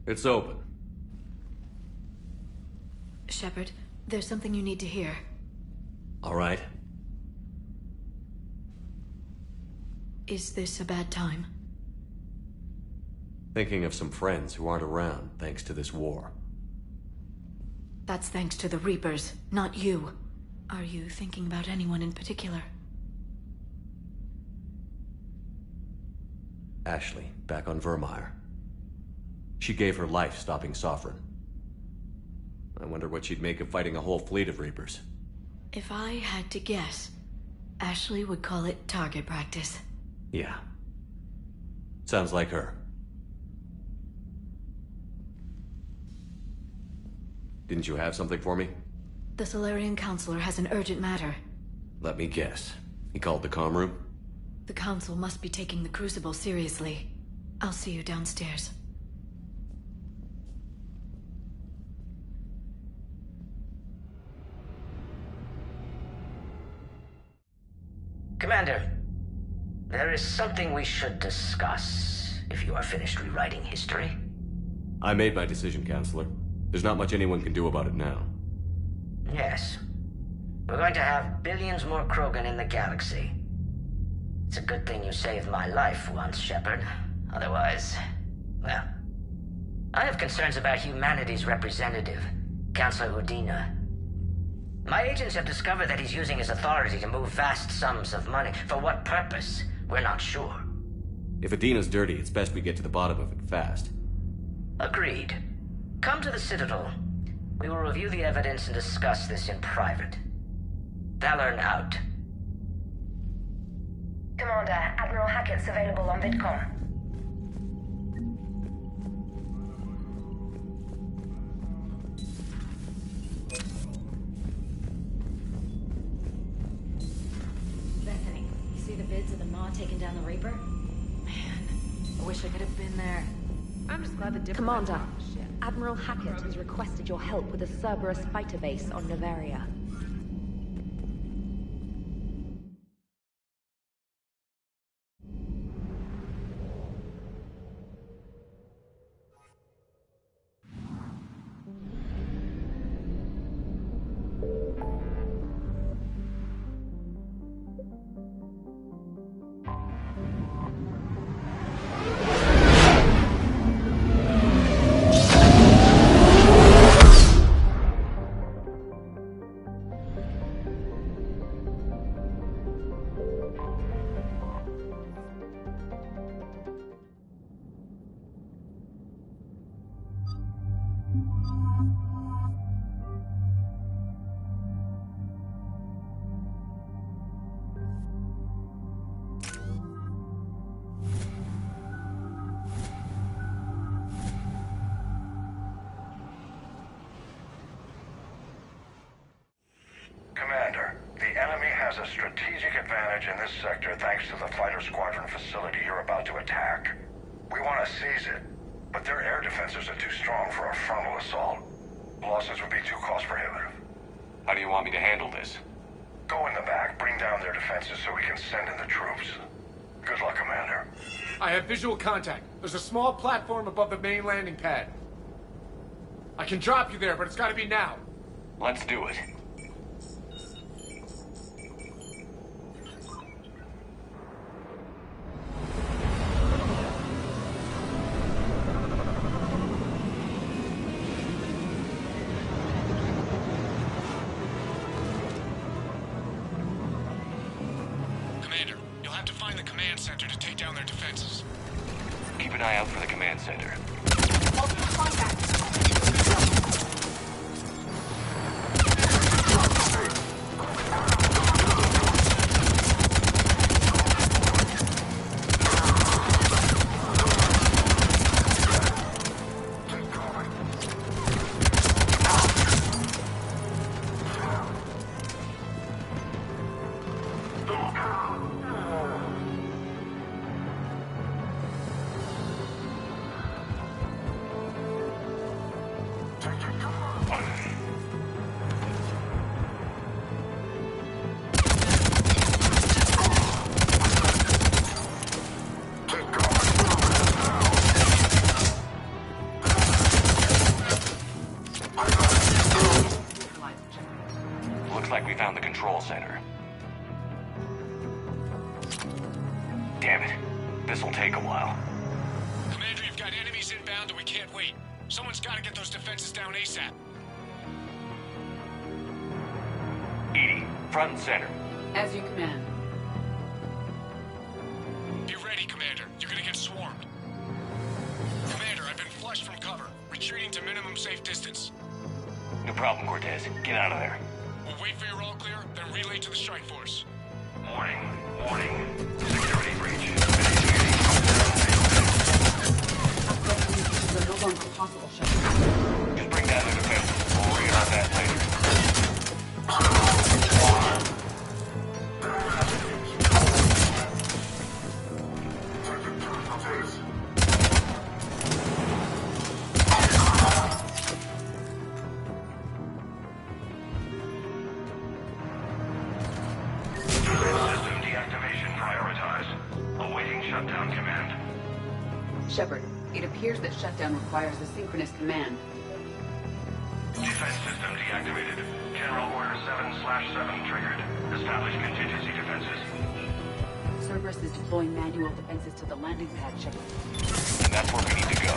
It's open. Shepard, there's something you need to hear. All right. Is this a bad time? Thinking of some friends who aren't around thanks to this war. That's thanks to the Reapers, not you. Are you thinking about anyone in particular? Ashley, back on Vermeer. She gave her life stopping Sovereign. I wonder what she'd make of fighting a whole fleet of Reapers. If I had to guess, Ashley would call it target practice. Yeah. Sounds like her. Didn't you have something for me? The Solarian Counselor has an urgent matter. Let me guess. He called the comm room? The Council must be taking the Crucible seriously. I'll see you downstairs. Commander, there is something we should discuss, if you are finished rewriting history. I made my decision, Counselor. There's not much anyone can do about it now. Yes. We're going to have billions more Krogan in the galaxy. It's a good thing you saved my life once, Shepard. Otherwise, well... I have concerns about humanity's representative, Counselor Udina. My agents have discovered that he's using his authority to move vast sums of money. For what purpose? We're not sure. If Adina's dirty, it's best we get to the bottom of it fast. Agreed. Come to the Citadel. We will review the evidence and discuss this in private. Valorn out. Commander, Admiral Hackett's available on VidCom. Bethany, you see the vids of the Maw taking down the Reaper? Man, I wish I could have been there. I'm just glad the difference. Commander, Admiral Hackett has requested your help with a Cerberus fighter base on Novaria. Commander, the enemy has a strategic advantage in this sector thanks to the fighter squadron facility you're about to attack. We want to seize it, but their air defenses are too strong for a frontal assault. Losses would be too cost prohibitive. How do you want me to handle this? Go in the back, bring down their defenses so we can send in the troops. Good luck, Commander. I have visual contact. There's a small platform above the main landing pad. I can drop you there, but it's gotta be now. Let's do it. Commander, you'll have to find the command center to take down their defenses. Keep an eye out for the command center. Looks like we found the control center. Damn it. This'll take a while. Commander, you've got enemies inbound and we can't wait. Someone's gotta get those defenses down ASAP. Edie, front and center. As you command. Be ready, Commander. You're gonna get swarmed. Commander, I've been flushed from cover. Retreating to minimum safe distance. No problem, Cortez. Get out of there. We'll wait for your all clear, then relay to the strike force. Warning. Security breach. They're no longer possible, Shepard. Just bring down the defenses. We'll worry about that later. System deactivation prioritized. Awaiting shutdown command. Shepard, it appears that shutdown requires a synchronous command. Defense system deactivated. General Order 7/7 triggered. Establish contingency defenses. Cerberus is deploying manual defenses to the landing pad, Shepard. And that's where we need to go.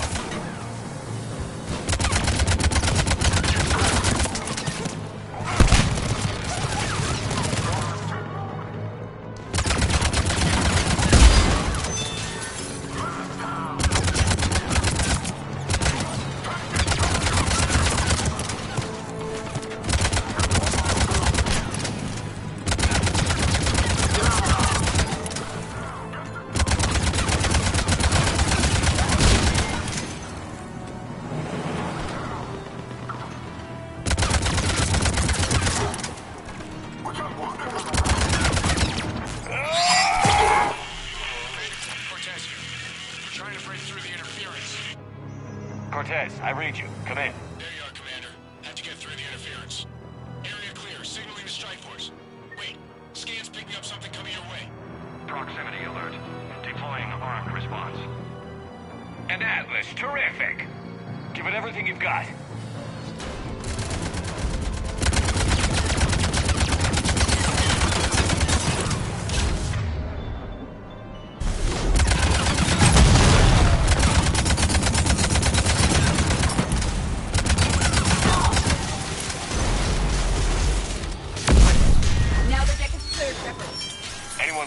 Cortez, I read you. Come in. There you are, Commander. Have to get through the interference. Area clear. Signaling to strike force. Wait. Scan's picking up something coming your way. Proximity alert. Deploying armed response. An Atlas. Terrific. Give it everything you've got.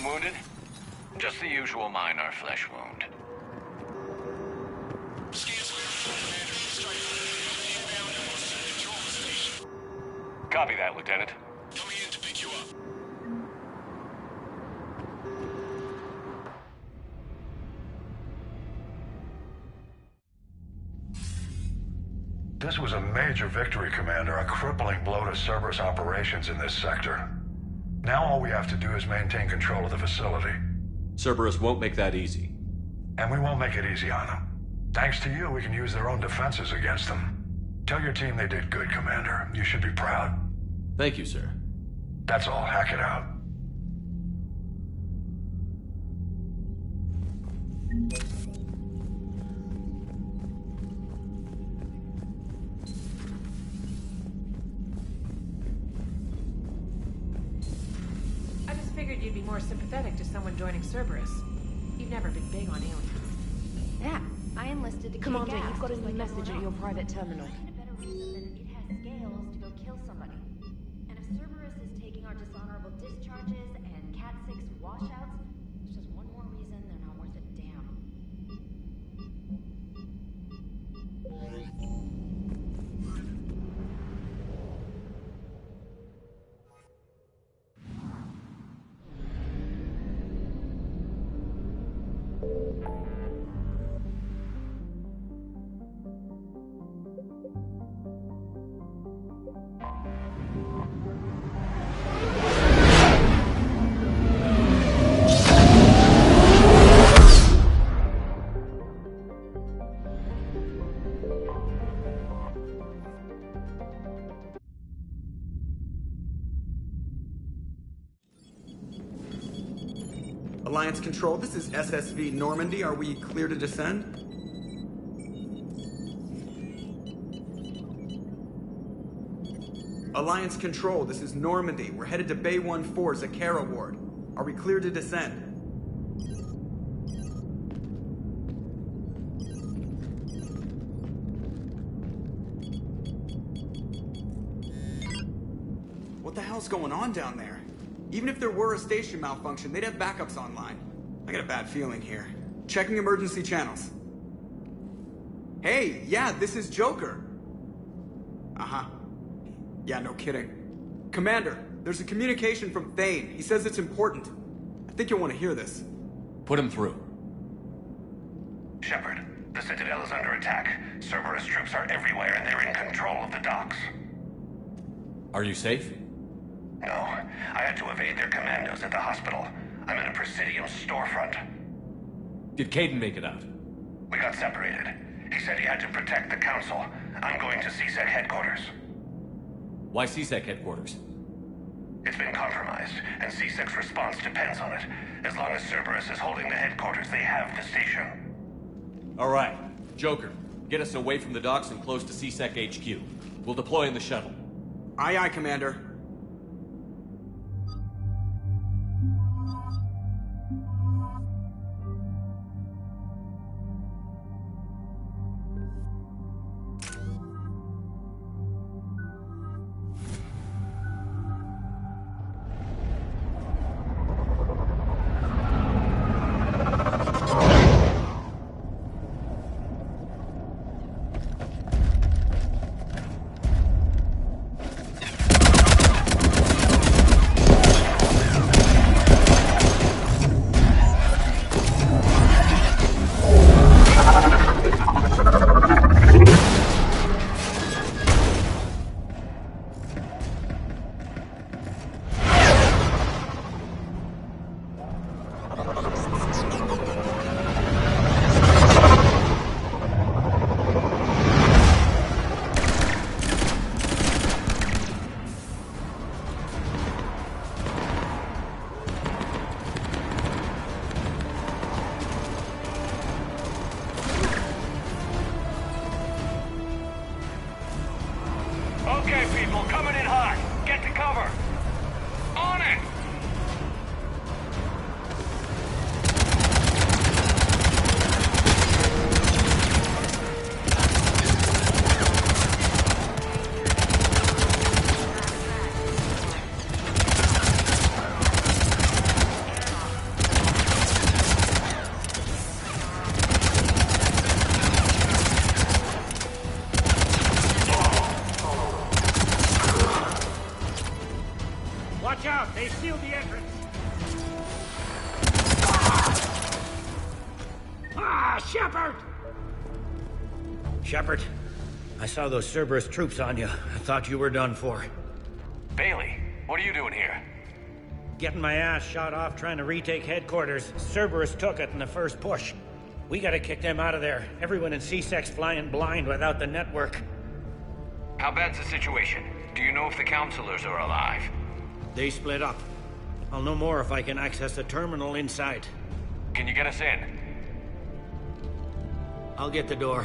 Wounded? Just the usual minor flesh wound. Copy that, Lieutenant. Coming in to pick you up. This was a major victory, Commander. A crippling blow to Cerberus operations in this sector. Now all we have to do is maintain control of the facility. Cerberus won't make that easy. And we won't make it easy on them. Thanks to you, we can use their own defenses against them. Tell your team they did good, Commander. You should be proud. Thank you, sir. That's all. Hack it out. You'd be more sympathetic to someone joining Cerberus. You've never been big on aliens. Yeah, I enlisted to Commander, kick ass, you've got a just new like message at everyone your else. private terminal. Find a better reason than it has scales to go kill somebody. And if Cerberus is taking our dishonorable discharges and Cat 6 washouts, it's just one more reason they're not worth a damn. Alliance Control, this is SSV Normandy. Are we clear to descend? Alliance Control, this is Normandy. We're headed to Bay 1-4, Zakara Ward. Are we clear to descend? What the hell's going on down there? Even if there were a station malfunction, they'd have backups online. I got a bad feeling here. Checking emergency channels. Hey, yeah, this is Joker. Uh-huh. Yeah, no kidding. Commander, there's a communication from Thane. He says it's important. I think you'll want to hear this. Put him through. Shepard, the Citadel is under attack. Cerberus troops are everywhere and they're in control of the docks. Are you safe? No, I had to evade their commandos at the hospital. I'm in a Presidium storefront. Did Caden make it out? We got separated. He said he had to protect the Council. I'm going to CSEC headquarters. Why CSEC headquarters? It's been compromised, and CSEC's response depends on it. As long as Cerberus is holding the headquarters, they have the station. All right. Joker, get us away from the docks and close to CSEC HQ. We'll deploy in the shuttle. Aye, aye, Commander. Hostile coming in hot. Get to cover. On it! Watch out! They sealed the entrance! Ah, Shepard! Shepard, I saw those Cerberus troops on you. I thought you were done for. Bailey, what are you doing here? Getting my ass shot off trying to retake headquarters. Cerberus took it in the first push. We gotta kick them out of there. Everyone in C-Sec's flying blind without the network. How bad's the situation? Do you know if the counselors are alive? They split up. I'll know more if I can access the terminal inside. Can you get us in? I'll get the door.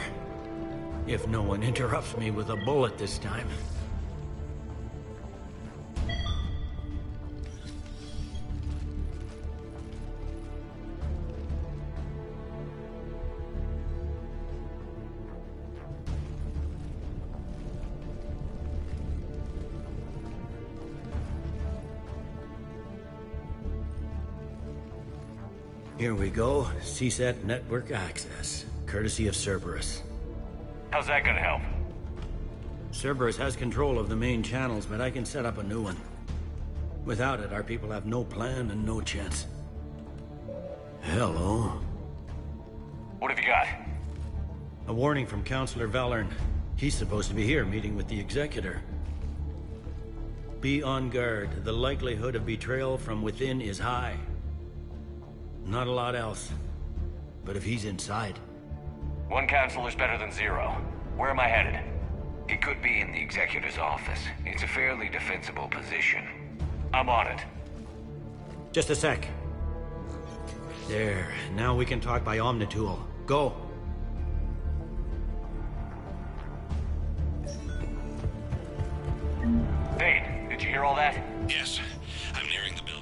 If no one interrupts me with a bullet this time. Here we go. CSAT network access, courtesy of Cerberus. How's that gonna help? Cerberus has control of the main channels, but I can set up a new one. Without it, our people have no plan and no chance. Hello. What have you got? A warning from Counselor Valern. He's supposed to be here meeting with the Executor. Be on guard. The likelihood of betrayal from within is high. Not a lot else. But if he's inside... One counselor's better than zero. Where am I headed? He could be in the Executor's office. It's a fairly defensible position. I'm on it. Just a sec. There. Now we can talk by Omnitool. Go. Thane, did you hear all that? Yes. I'm nearing the building.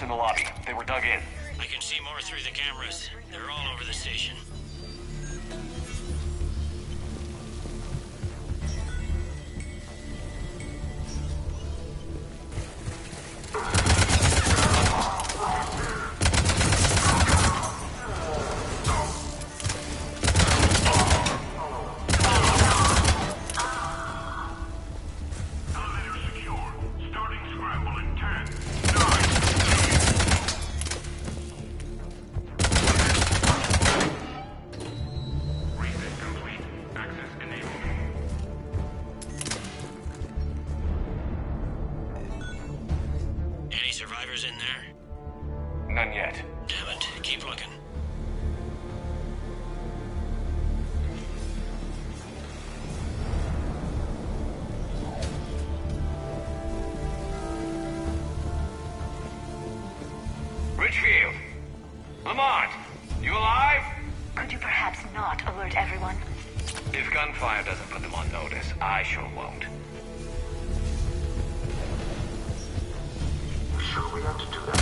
In the lobby. They were dug in. I can see more through the cameras. They're all over the station. Survivors in there? None yet. Damn it. Keep looking. Richfield! Lamont! You alive? Could you perhaps not alert everyone? If gunfire doesn't put them on notice, I sure won't. Sure we have to do that?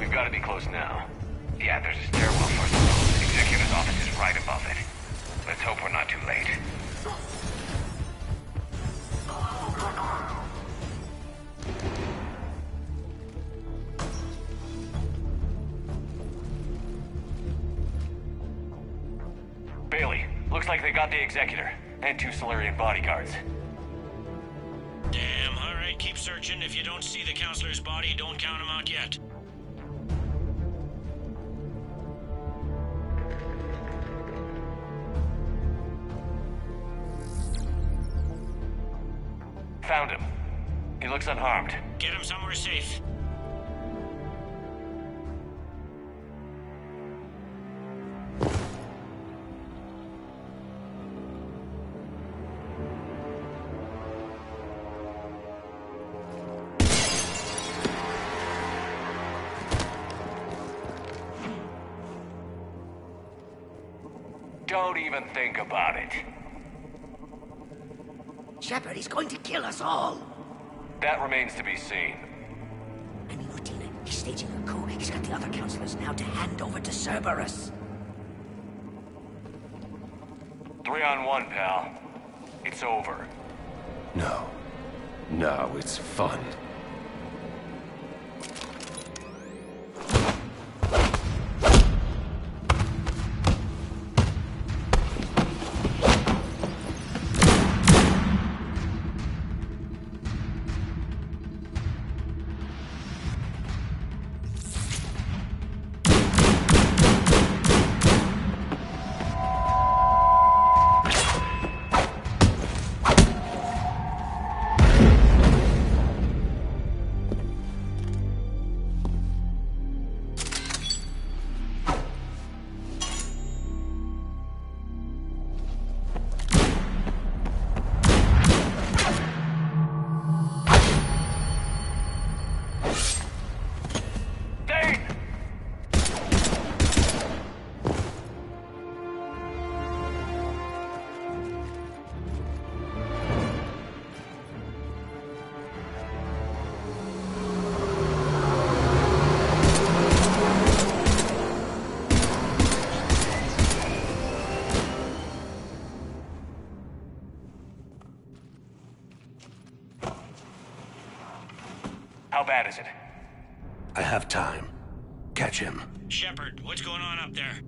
We've got to be close now. Yeah, there's a stairwell first along. The Executor's office is right above it. Let's hope we're not too late. Bailey, looks like they got the Executor and 2 Solarian bodyguards. Damn, alright, keep searching. If you don't see the counselor's body, don't count him out yet. Found him. He looks unharmed. Get him somewhere safe. Don't even think about it. Shepard, he's going to kill us all. That remains to be seen. I mean, Udina, he's staging a coup. He's got the other counselors now to hand over to Cerberus. 3-on-1, pal. It's over. No. No, it's fun. How bad is it? I have time. Catch him. Shepard, what's going on up there?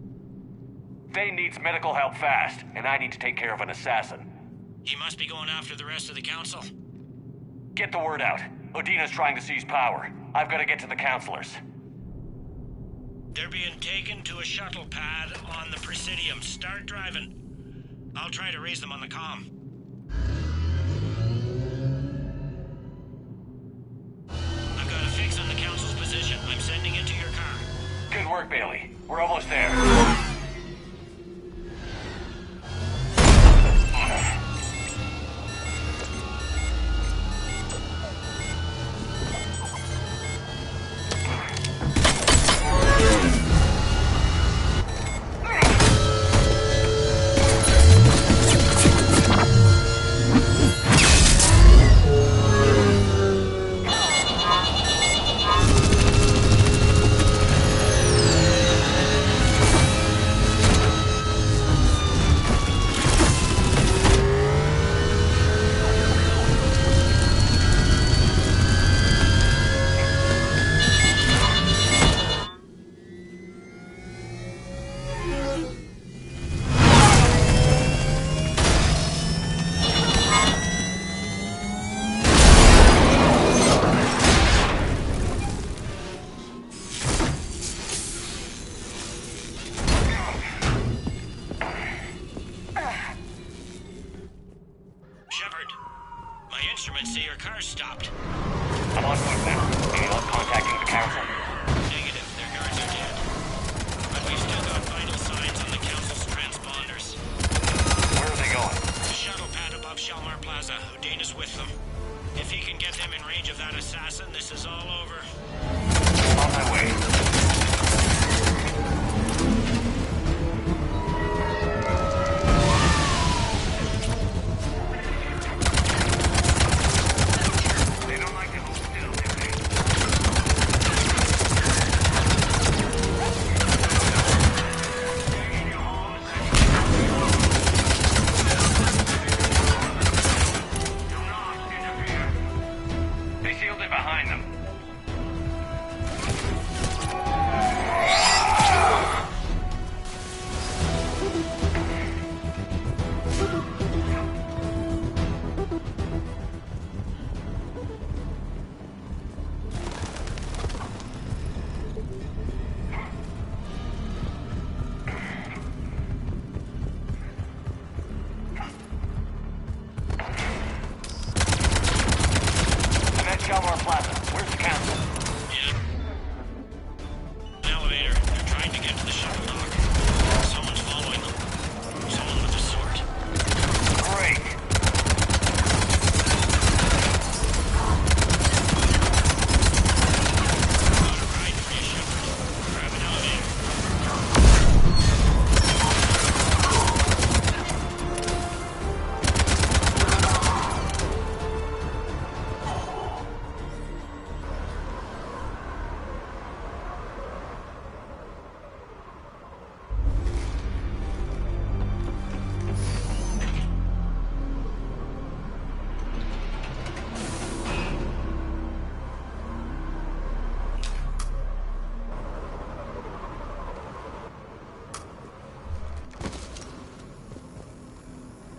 Thane needs medical help fast, and I need to take care of an assassin. He must be going after the rest of the council. Get the word out. Udina's trying to seize power. I've got to get to the counselors. They're being taken to a shuttle pad on the Presidium. Start driving. I'll try to raise them on the comm. I've got a fix on the council's position. I'm sending it to your car. Good work, Bailey. We're almost there. I'm on foot now. Any luck contacting the council? Negative. Their guards are dead. But we've still got vital signs on the council's transponders. Where are they going? The shuttle pad above Shalmar Plaza. Udina's with them. If he can get them in range of that assassin, this is all over. On my way. Shalmar Plaza. Where's the council? An elevator. They're trying to get to the shuttle dock. Someone's following them. Someone with a sword. Great.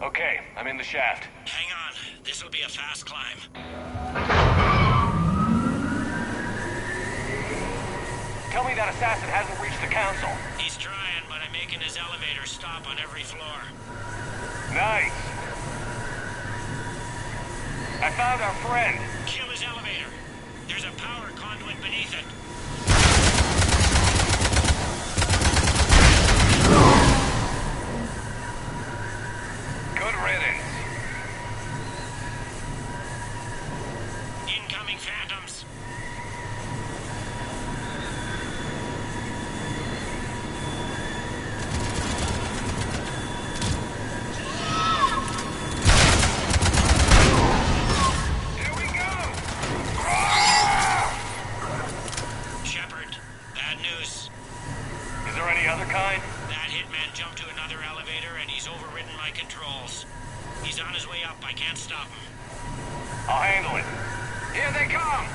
Okay, I'm in the shaft. Hang on. This'll be a fast climb. Tell me that assassin hasn't reached the council. He's trying, but I'm making his elevator stop on every floor. Nice. I found our friend. Kill his elevator. There's a power conduit beneath it. Good riddance. Incoming phantoms. Here we go. Shepard, bad news. Is there any other kind? That hitman jumped to another elevator and he's overridden my controls. He's on his way up. I can't stop him. I'll handle it. Here they come.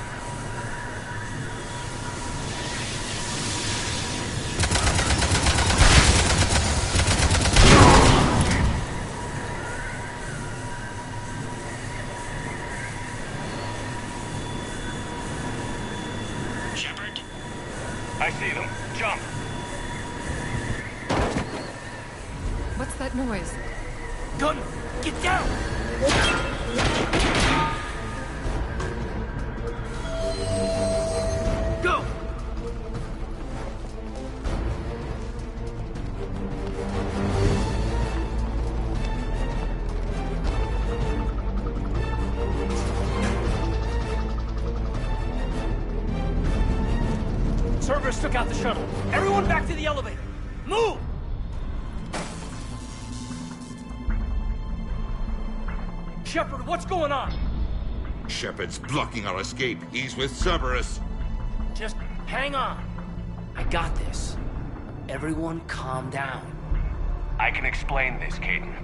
Shepard? I see them. Jump. What's that noise? Gunner, get down! Go! Cerberus took out the shuttle. Everyone back to the elevator. Move! Shepard, what's going on? Shepard's blocking our escape. He's with Cerberus. Just hang on. I got this. Everyone calm down. I can explain this, Caden.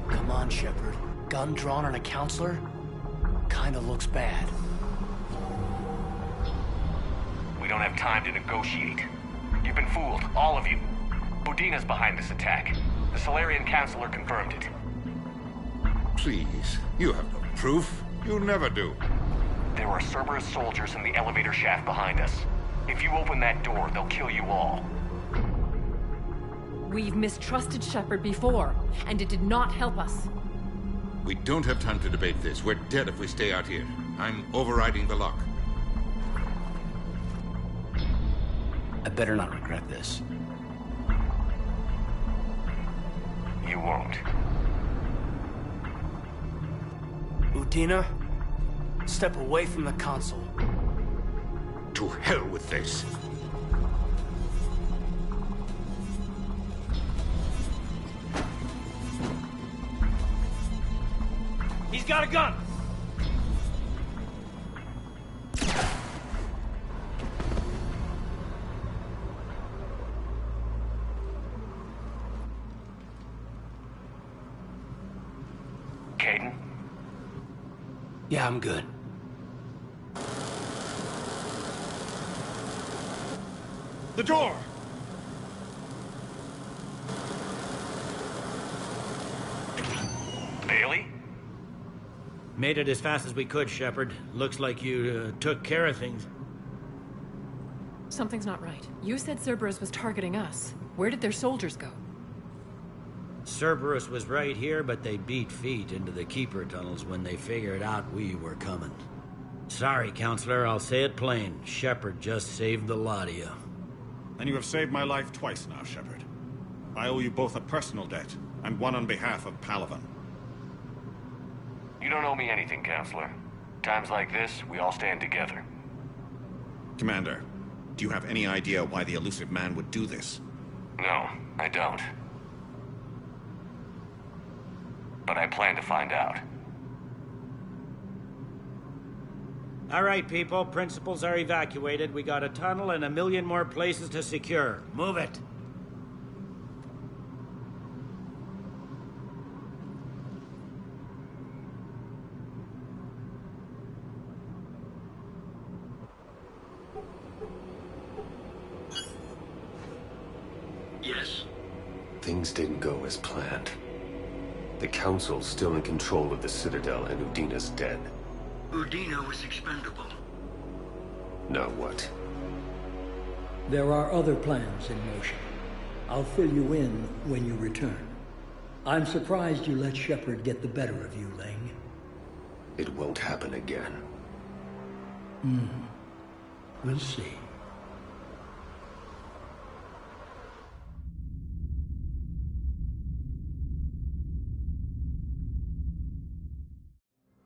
Come on, Shepard. Gun drawn on a counselor? Kinda looks bad. We don't have time to negotiate. You've been fooled, all of you. Udina's behind this attack. The Solarian Counselor confirmed it. Please, you have no proof. You never do. There are Cerberus soldiers in the elevator shaft behind us. If you open that door, they'll kill you all. We've mistrusted Shepard before, and it did not help us. We don't have time to debate this. We're dead if we stay out here. I'm overriding the lock. I better not regret this. You won't. Udina, step away from the console. To hell with this. He's got a gun! Caden? Yeah, I'm good. The door! Bailey? Made it as fast as we could, Shepard. Looks like you took care of things. Something's not right. You said Cerberus was targeting us. Where did their soldiers go? Cerberus was right here, but they beat feet into the Keeper tunnels when they figured out we were coming. Sorry, Counselor, I'll say it plain. Shepard just saved the lot of you. And you have saved my life twice now, Shepard. I owe you both a personal debt, and one on behalf of Palaven. You don't owe me anything, Counselor. Times like this, we all stand together. Commander, do you have any idea why the elusive man would do this? No, I don't. But I plan to find out. All right, people. Principals are evacuated. We got a tunnel and 1 million more places to secure. Move it. Yes? Things didn't go as planned. The Council's still in control of the Citadel and Udina's dead. Udina was expendable. Now what? There are other plans in motion. I'll fill you in when you return. I'm surprised you let Shepard get the better of you, Ling. It won't happen again. We'll see.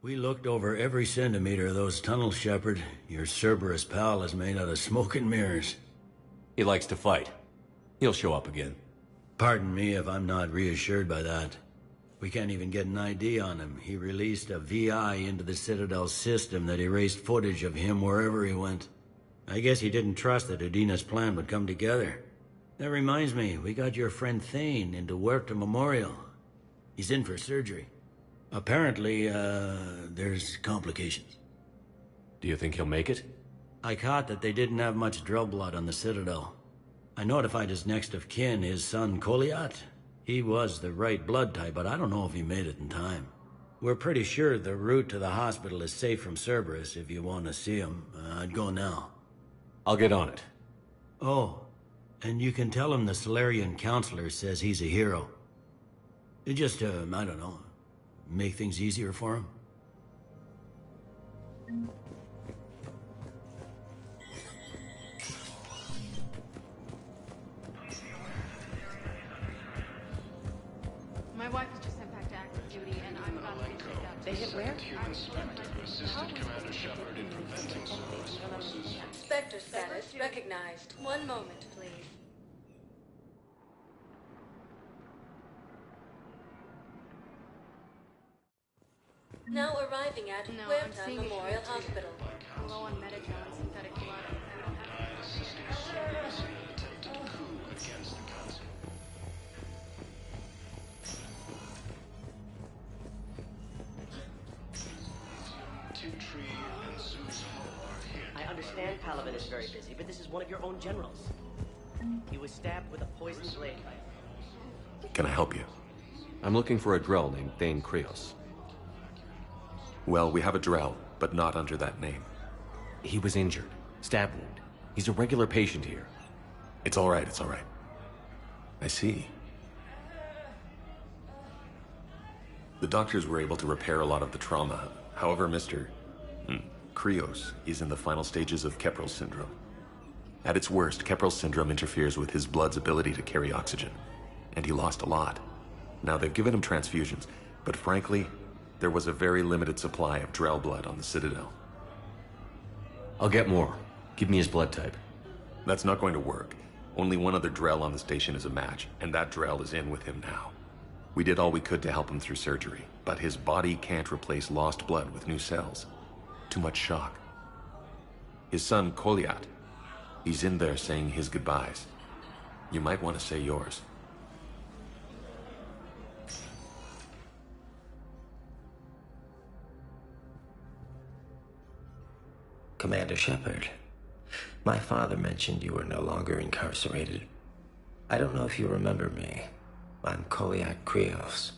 We looked over every centimeter of those tunnels, Shepard. Your Cerberus pal is made out of smoke and mirrors. He likes to fight. He'll show up again. Pardon me if I'm not reassured by that. We can't even get an ID on him. He released a VI into the Citadel system that erased footage of him wherever he went. I guess he didn't trust that Udina's plan would come together. That reminds me, we got your friend Thane into Huerta Memorial. He's in for surgery. Apparently, there's complications. Do you think he'll make it? I caught that they didn't have much Drell blood on the Citadel. I notified his next of kin, his son Koliat. He was the right blood type, but I don't know if he made it in time. We're pretty sure the route to the hospital is safe from Cerberus. If you want to see him, I'd go now. I'll get on it. Oh, and you can tell him the Solarian counselor says he's a hero. Just, I don't know, make things easier for him. My wife was just sent back to active duty, and I'm about to get checked out. They hit where? Assisted Commander Shepard in preventing Cerberus forces. Spectre status recognized. One moment, please. Now arriving at Huerta Memorial Hospital. I'm low on Metatrol and synthetic blood. We don't have Assisting Cerberus in an attempted coup against the Council. Tiptree and Zeus Hall are here. I understand Palaven is very busy, but this is one of your own generals. He was stabbed with a poisoned blade. Can I help you? I'm looking for a Drell named Thane Krios. Well, we have a Drell, but not under that name. He was injured. Stab wound. He's a regular patient here. It's all right, it's all right. I see. The doctors were able to repair a lot of the trauma. However, Mr. Krios is in the final stages of Keprel syndrome. At its worst, Keprel syndrome interferes with his blood's ability to carry oxygen, and he lost a lot. Now, they've given him transfusions, but frankly, there was a very limited supply of Drell blood on the Citadel. I'll get more. Give me his blood type. That's not going to work. Only one other Drell on the station is a match, and that Drell is in with him now. We did all we could to help him through surgery, but his body can't replace lost blood with new cells. Too much shock. His son, Koliat, he's in there saying his goodbyes. You might want to say yours. Commander Shepard, my father mentioned you were no longer incarcerated. I don't know if you remember me. I'm Koliak Krios.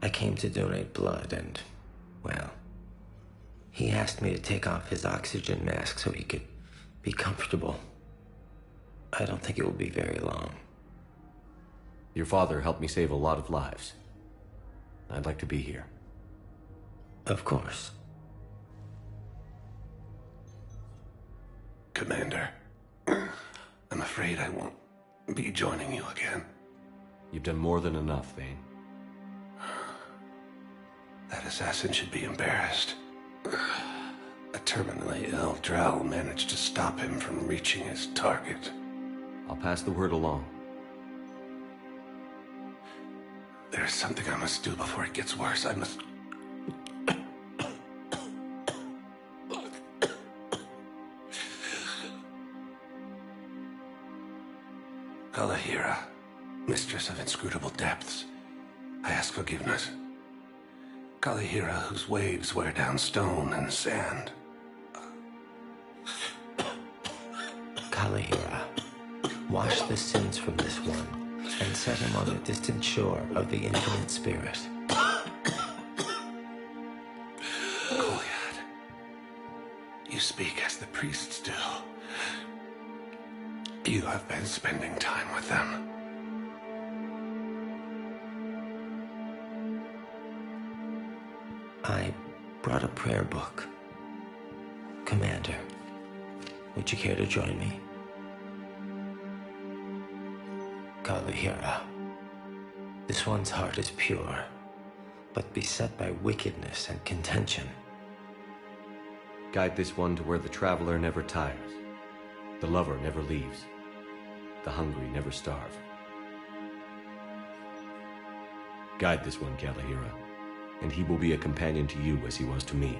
I came to donate blood and, well, he asked me to take off his oxygen mask so he could be comfortable. I don't think it will be very long. Your father helped me save a lot of lives. I'd like to be here. Of course. Commander. I'm afraid I won't be joining you again. You've done more than enough, Vane. That assassin should be embarrassed. A terminally ill Drow managed to stop him from reaching his target. I'll pass the word along. There's something I must do before it gets worse. I must... Kalahira, mistress of inscrutable depths, I ask forgiveness. Kalahira, whose waves wear down stone and sand. Kalahira, wash the sins from this one and set him on the distant shore of the infinite spirit. Kolyat, you speak as the priests do. You have been spending time with them. I brought a prayer book. Commander, would you care to join me? Kalahira, this one's heart is pure, but beset by wickedness and contention. Guide this one to where the traveler never tires, the lover never leaves, the hungry never starve. Guide this one, Kalahira, and he will be a companion to you as he was to me.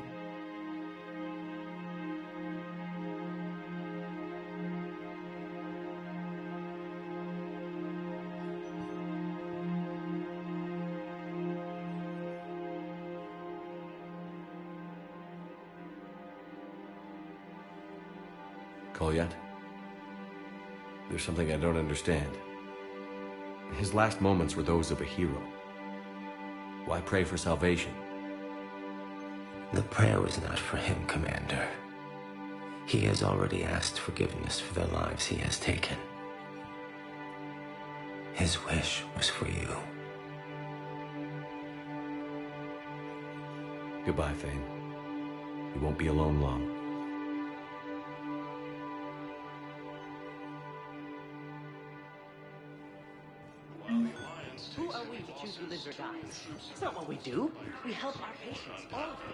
Kolyat? There's something I don't understand. His last moments were those of a hero. Why pray for salvation? The prayer was not for him, Commander. He has already asked forgiveness for the lives he has taken. His wish was for you. Goodbye, Thane. You won't be alone long. Who are we to choose who lives or dies? It's not what we do. We help our patients, all of them.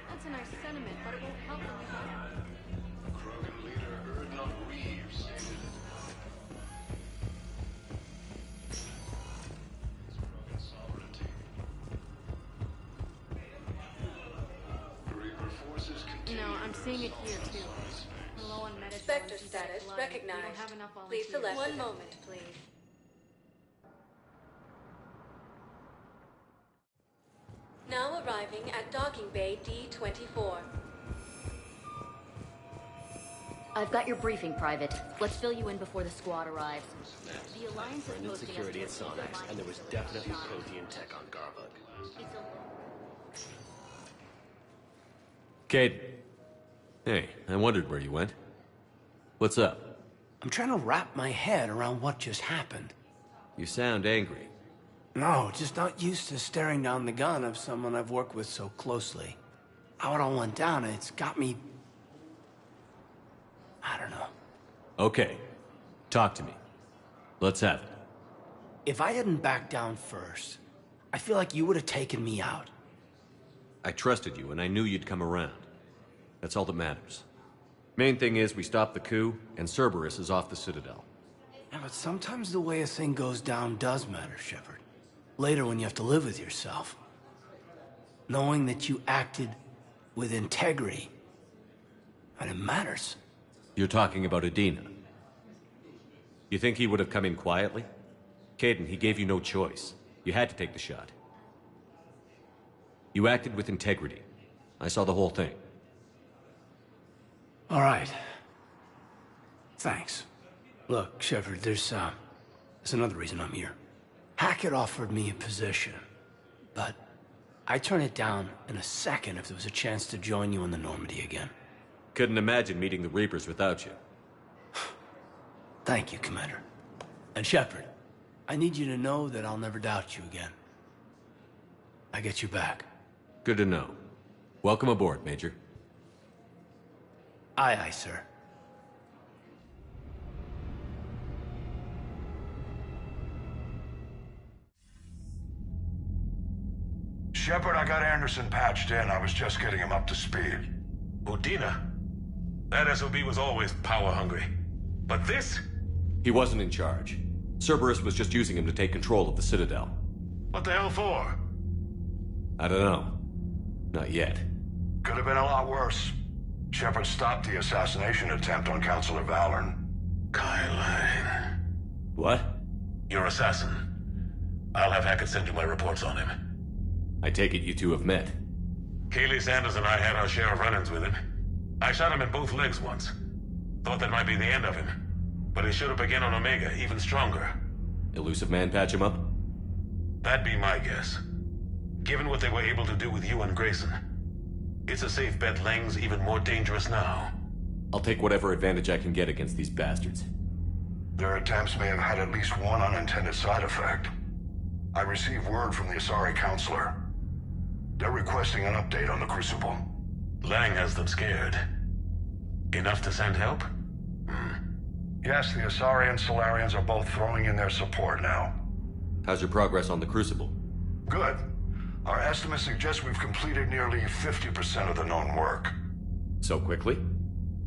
That's a nice sentiment, but it won't help when we die. Krogan leader Erdnot Reeves stated it. Krogan sovereignty. Reaper forces continue. I'm seeing it here too. Low on medical. Spectre status recognized. We don't have enough Please volunteers. select. One moment, please. Now arriving at docking bay D-24. I've got your briefing, Private. Let's fill you in before the squad arrives. The Alliance is Brendan posting security at us to a Sonax, and there was definitely protein tech on Garbug. Caden. Hey, I wondered where you went. What's up? I'm trying to wrap my head around what just happened. You sound angry. No, just not used to staring down the gun of someone I've worked with so closely. How it all went down, it's got me... I don't know. Okay. Talk to me. Let's have it. If I hadn't backed down first, I feel like you would have taken me out. I trusted you, and I knew you'd come around. That's all that matters. Main thing is we stopped the coup, and Cerberus is off the Citadel. Yeah, but sometimes the way a thing goes down does matter, Shepard. Later when you have to live with yourself. Knowing that you acted with integrity. And it matters. You're talking about Adina. You think he would have come in quietly? Caden, he gave you no choice. You had to take the shot. You acted with integrity. I saw the whole thing. All right. Thanks. Look, Shepard, there's another reason I'm here. Hackett offered me a position, but I'd turn it down in a second if there was a chance to join you in the Normandy again. Couldn't imagine meeting the Reapers without you. Thank you, Commander. And Shepard, I need you to know that I'll never doubt you again. I get you back. Good to know. Welcome aboard, Major. Aye, aye, sir. Shepard, I got Anderson patched in. I was just getting him up to speed. Udina? That SOB was always power-hungry. But this? He wasn't in charge. Cerberus was just using him to take control of the Citadel. What the hell for? I don't know. Not yet. Could have been a lot worse. Shepard stopped the assassination attempt on Councilor Valorn. Kyle. What? Your assassin. I'll have Hackett send you my reports on him. I take it you two have met. Kaylee Sanders and I had our share of run-ins with him. I shot him in both legs once. Thought that might be the end of him. But he showed up again on Omega, even stronger. Elusive Man patch him up? That'd be my guess. Given what they were able to do with you and Grayson. It's a safe bet Lang's even more dangerous now. I'll take whatever advantage I can get against these bastards. Their attempts may have had at least one unintended side effect. I received word from the Asari Counselor. They're requesting an update on the Crucible. Lang has them scared. Enough to send help? Yes, the Asari and Solarians are both throwing in their support now. How's your progress on the Crucible? Good. Our estimates suggest we've completed nearly 50% of the known work. So quickly?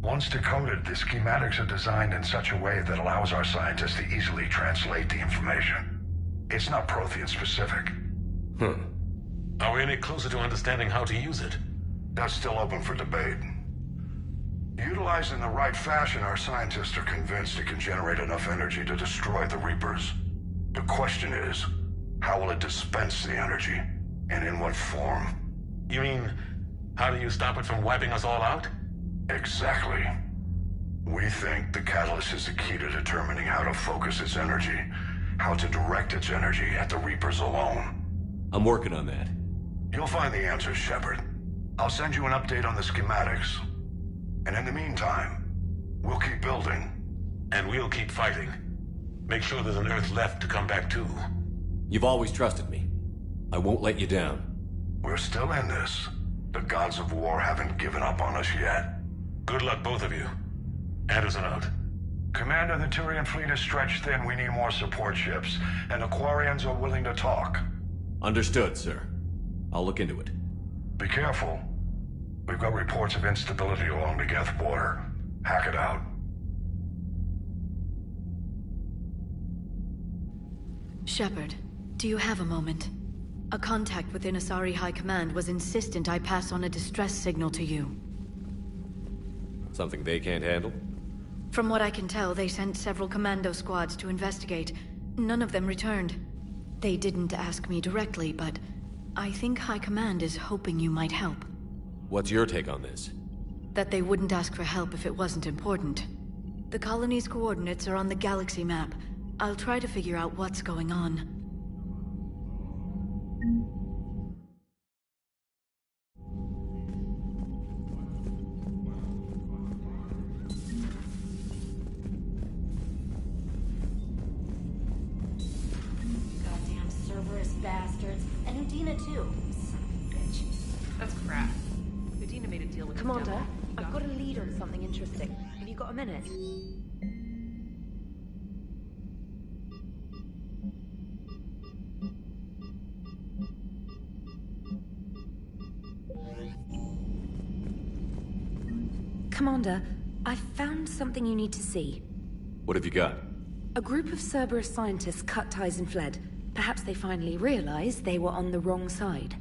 Once decoded, the schematics are designed in such a way that allows our scientists to easily translate the information. It's not Prothean specific. Are we any closer to understanding how to use it? That's still open for debate. Utilized in the right fashion, our scientists are convinced it can generate enough energy to destroy the Reapers. The question is, how will it dispense the energy? And in what form? You mean, how do you stop it from wiping us all out? Exactly. We think the catalyst is the key to determining how to focus its energy, how to direct its energy at the Reapers alone. I'm working on that. You'll find the answers, Shepard. I'll send you an update on the schematics. And in the meantime, we'll keep building. And we'll keep fighting. Make sure there's an Earth left to come back to. You've always trusted me. I won't let you down. We're still in this. The gods of war haven't given up on us yet. Good luck, both of you. Anderson out. Commander, the Turian fleet is stretched thin. We need more support ships. And the Quarians are willing to talk. Understood, sir. I'll look into it. Be careful. We've got reports of instability along the Geth border. Hack it out. Shepard, do you have a moment? A contact within Asari High Command was insistent I pass on a distress signal to you. Something they can't handle? From what I can tell, they sent several commando squads to investigate. None of them returned. They didn't ask me directly, but I think High Command is hoping you might help. What's your take on this? That they wouldn't ask for help if it wasn't important. The colony's coordinates are on the galaxy map. I'll try to figure out what's going on. Goddamn Cerberus bastards. And Udina too. Son of a bitch. That's crap. Udina made a deal with the Commander, devil. I've got a lead on something interesting. Have you got a minute? Commander, I've found something you need to see. What have you got? A group of Cerberus scientists cut ties and fled. Perhaps they finally realized they were on the wrong side.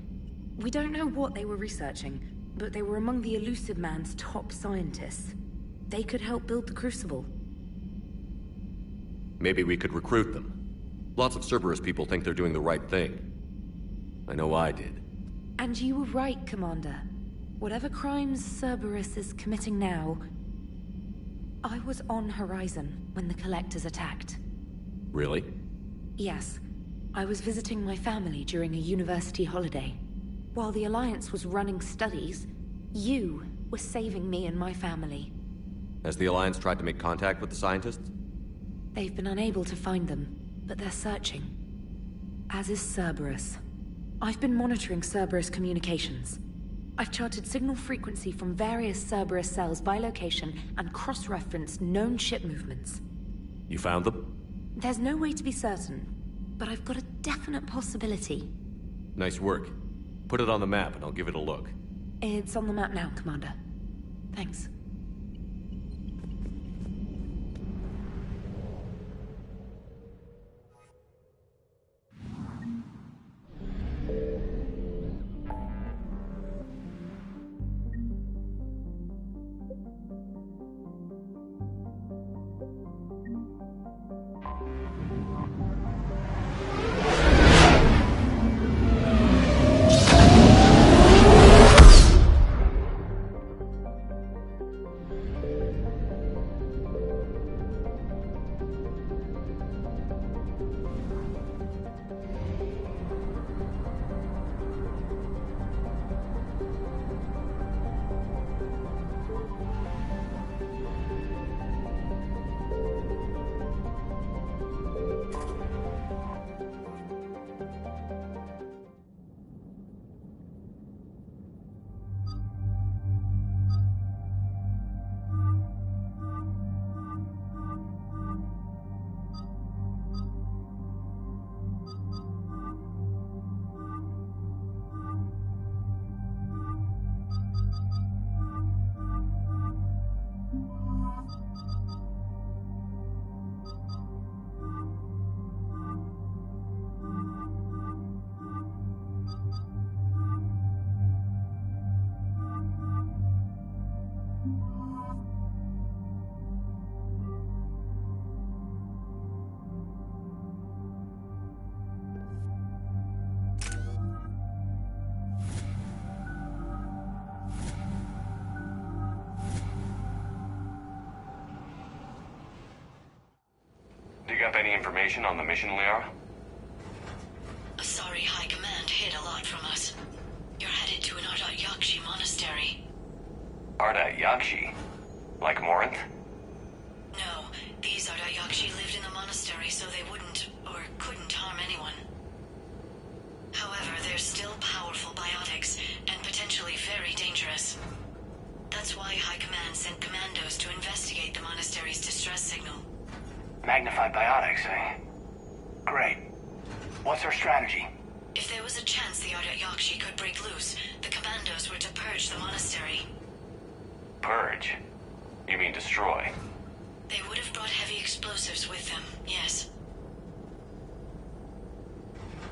We don't know what they were researching, but they were among the Elusive Man's top scientists. They could help build the Crucible. Maybe we could recruit them. Lots of Cerberus people think they're doing the right thing. I know I did. And you were right, Commander. Whatever crimes Cerberus is committing now, I was on Horizon when the Collectors attacked. Really? Yes. I was visiting my family during a university holiday. While the Alliance was running studies, you were saving me and my family. Has the Alliance tried to make contact with the scientists? They've been unable to find them, but they're searching. As is Cerberus. I've been monitoring Cerberus communications. I've charted signal frequency from various Cerberus cells by location and cross-referenced known ship movements. You found them? There's no way to be certain, but I've got a definite possibility. Nice work. Put it on the map and I'll give it a look. It's on the map now, Commander. Thanks. Dig up any information on the mission, Liara? Asari High Command hid a lot from us. You're headed to an Ardat Yakshi monastery. Ardat Yakshi? Like Morinth? No, these Ardat Yakshi lived in the monastery so they wouldn't, or couldn't harm anyone. However, they're still powerful biotics, and potentially very dangerous. That's why High Command sent commandos to investigate the monastery's distress signal. Magnified biotics, eh? Great. What's our strategy? If there was a chance the Ardat Yakshi could break loose, the commandos were to purge the monastery. Purge? You mean destroy? They would have brought heavy explosives with them, yes.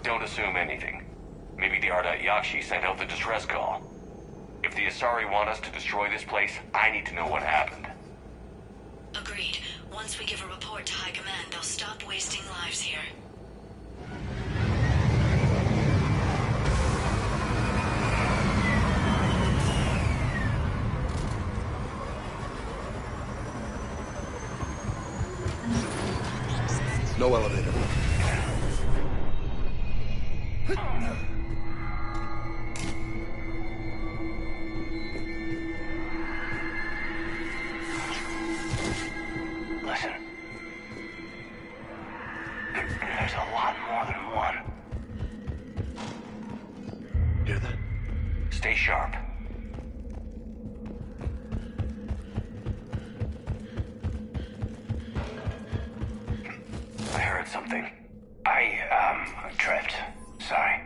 Don't assume anything. Maybe the Ardat Yakshi sent out the distress call. If the Asari want us to destroy this place, I need to know what happened. Agreed. Once we give a report to High Command, they'll stop wasting lives here. No elevator. Listen. There's a lot more than one. Hear that? Stay sharp. I heard something. I tripped. Sorry.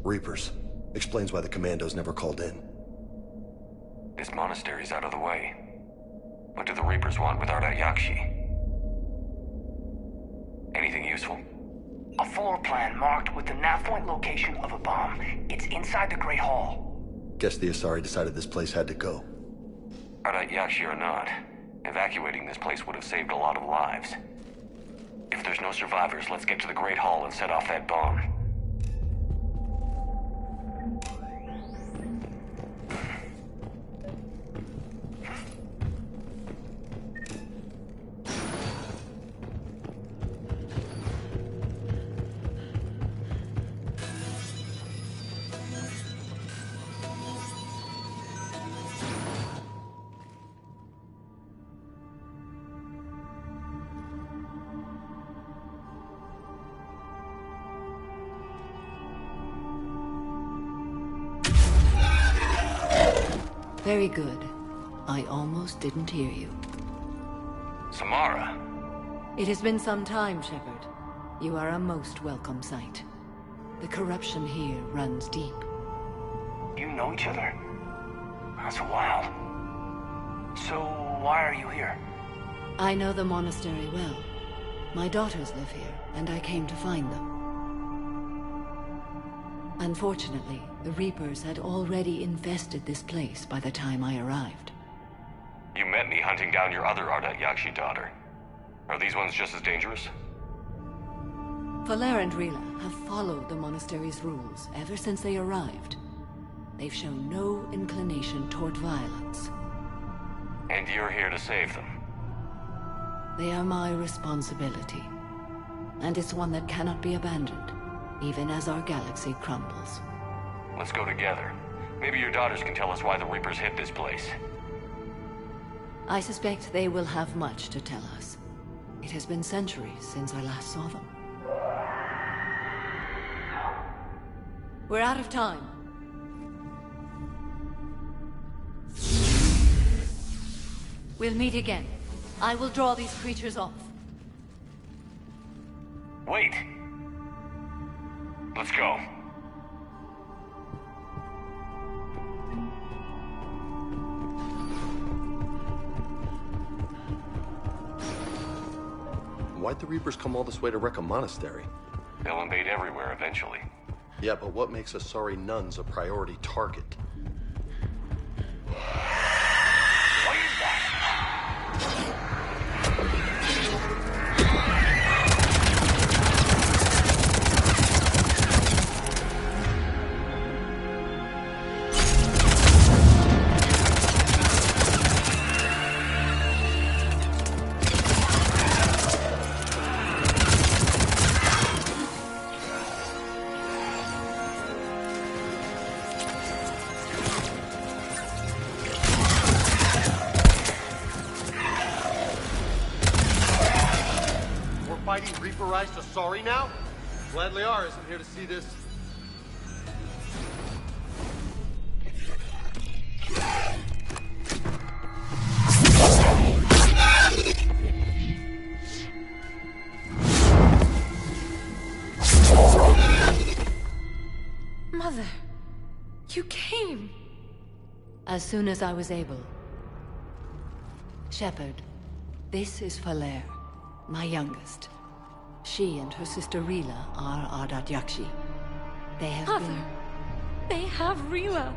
Reapers. Explains why the commandos never called in. This monastery's out of the way. What do the Reapers want with Ardat Yakshi? Anything useful? A floor plan marked with the nav point location of a bomb. It's inside the Great Hall. Guess the Asari decided this place had to go. Ardat Yakshi or not, evacuating this place would have saved a lot of lives. If there's no survivors, let's get to the Great Hall and set off that bomb. Very good. I almost didn't hear you. Samara. It has been some time, Shepard. You are a most welcome sight. The corruption here runs deep. You know each other? That's wild. So, why are you here? I know the monastery well. My daughters live here, and I came to find them. Unfortunately, the Reapers had already infested this place by the time I arrived. You met me hunting down your other Ardat Yakshi daughter. Are these ones just as dangerous? Valer and Rila have followed the monastery's rules ever since they arrived. They've shown no inclination toward violence. And you're here to save them? They are my responsibility. And it's one that cannot be abandoned, even as our galaxy crumbles. Let's go together. Maybe your daughters can tell us why the Reapers hit this place. I suspect they will have much to tell us. It has been centuries since I last saw them. We're out of time. We'll meet again. I will draw these creatures off. Wait. Let's go. Why'd the Reapers come all this way to wreck a monastery? They'll invade everywhere eventually. Yeah, but what makes Asari nuns a priority target? Reaperized Asari now? Glad Liara isn't here to see this. Mother, you came. As soon as I was able. Shepard, this is Valer, my youngest. She and her sister Rila are Ardat Yakshi. They have Mother, they have Rila.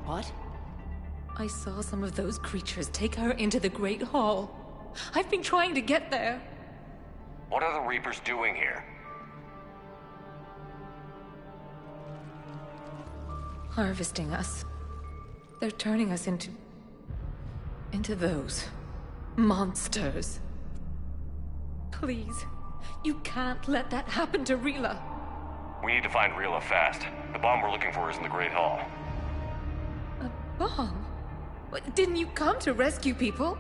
What? I saw some of those creatures take her into the Great Hall. I've been trying to get there. What are the Reapers doing here? Harvesting us. They're turning us into those monsters. Please, you can't let that happen to Rila. We need to find Rila fast. The bomb we're looking for is in the Great Hall. A bomb? What, didn't you come to rescue people?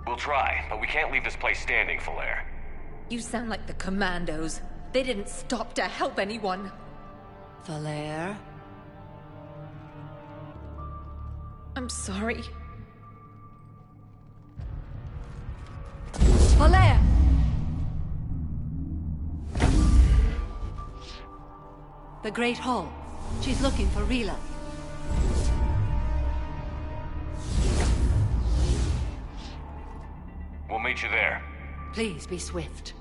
We'll try, but we can't leave this place standing, Valer. You sound like the Commandos. They didn't stop to help anyone. Valer? I'm sorry. Valer! The Great Hall. She's looking for Rila. We'll meet you there. Please be swift.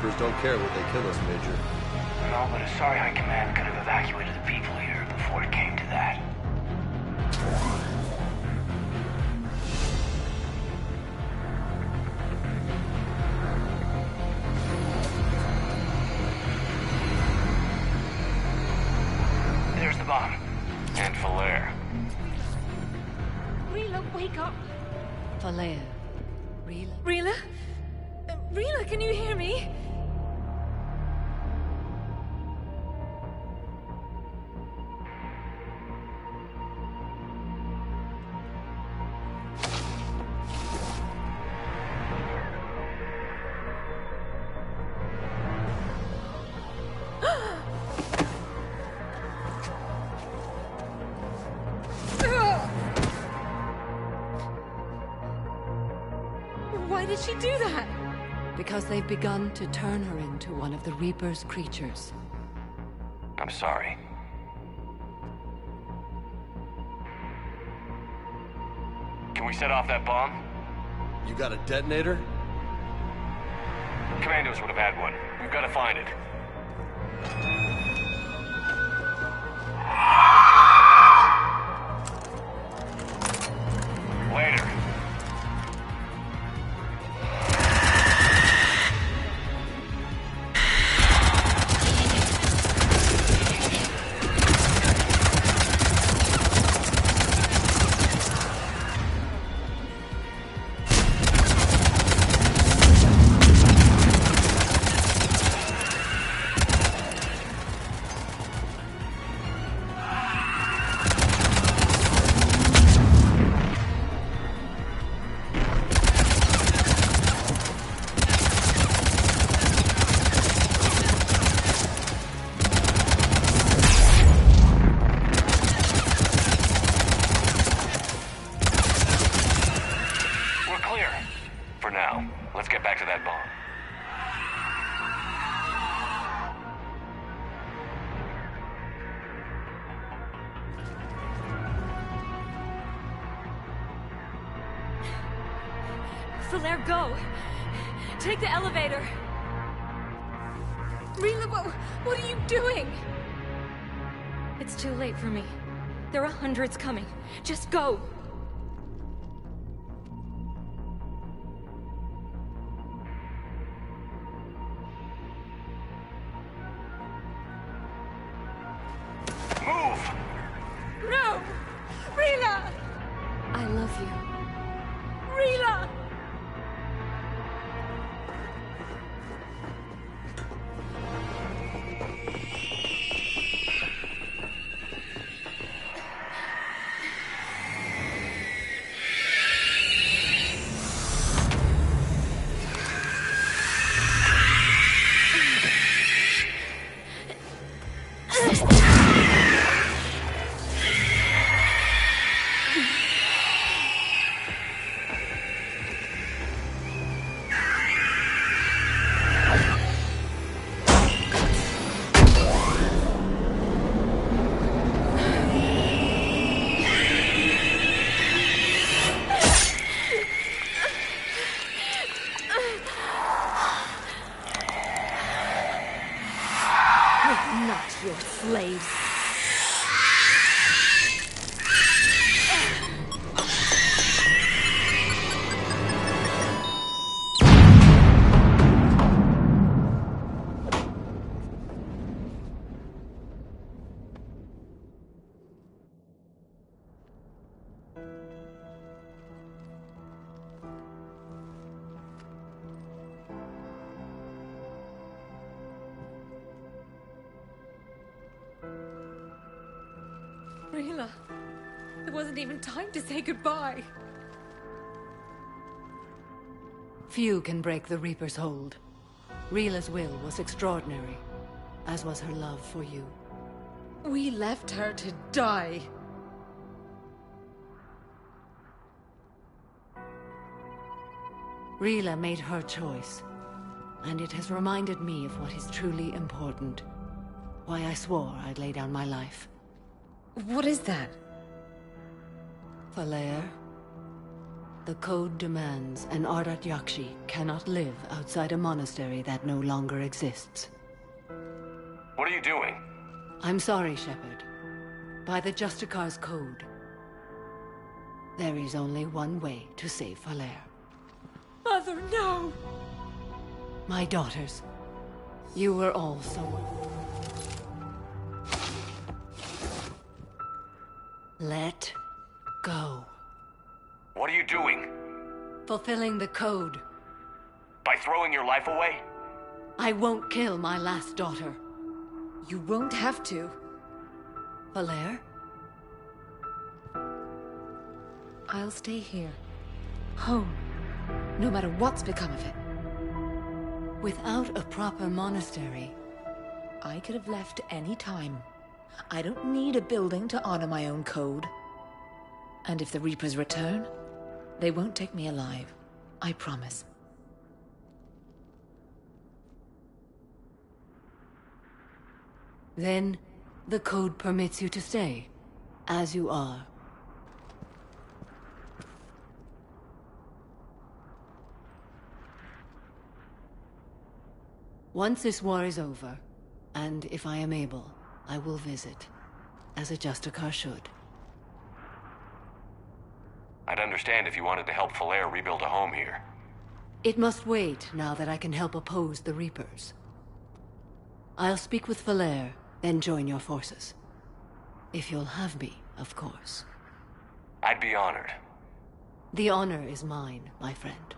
Reapers don't care what they kill us, Major. No, but a Sorry High Command could have evacuated the people here before it came to that. There's the bomb. And Falaire. Rila, wake up! Falaire. Rila? Rila? Rila, can you hear me? Why did she do that? Because they've begun to turn her into one of the Reaper's creatures. I'm sorry. Can we set off that bomb? You got a detonator? Commandos would have had one. We've got to find it. Later. Falaire, go! Take the elevator! Rila, what are you doing? It's too late for me. There are hundreds coming. Just go! Move! No! Rila! I love you. Rila! Not your slaves. Rila, there wasn't even time to say goodbye. Few can break the Reaper's hold. Rila's will was extraordinary, as was her love for you. We left her to die. Rila made her choice, and it has reminded me of what is truly important. Why I swore I'd lay down my life. What is that? Falaire, The code demands an Ardat Yakshi cannot live outside a monastery that no longer exists. What are you doing? I'm sorry, Shepard. By the Justicar's code, there is only one way to save Valere. Mother, no! My daughters, you were all so... Let go. What are you doing? Fulfilling the code. By throwing your life away? I won't kill my last daughter. You won't have to. Valere? I'll stay here. Home. No matter what's become of it. Without a proper monastery... I could have left any time. I don't need a building to honor my own code. And if the Reapers return, they won't take me alive. I promise. Then, the code permits you to stay, as you are. Once this war is over, and if I am able, I will visit, as a Justicar should. I'd understand if you wanted to help Valere rebuild a home here. It must wait now that I can help oppose the Reapers. I'll speak with Valere, then join your forces. If you'll have me, of course. I'd be honored. The honor is mine, my friend.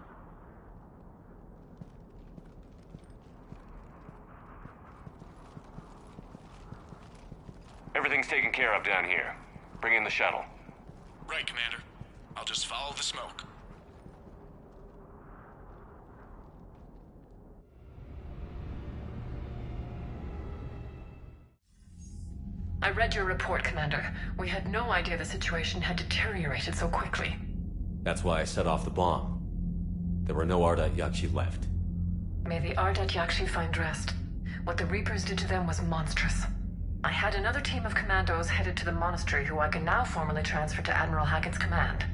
Everything's taken care of down here. Bring in the shuttle. Right, Commander. I'll just follow the smoke. I read your report, Commander. We had no idea the situation had deteriorated so quickly. That's why I set off the bomb. There were no Ardat Yakshi left. May the Ardat Yakshi find rest. What the Reapers did to them was monstrous. I had another team of commandos headed to the monastery who I can now formally transfer to Admiral Hackett's command.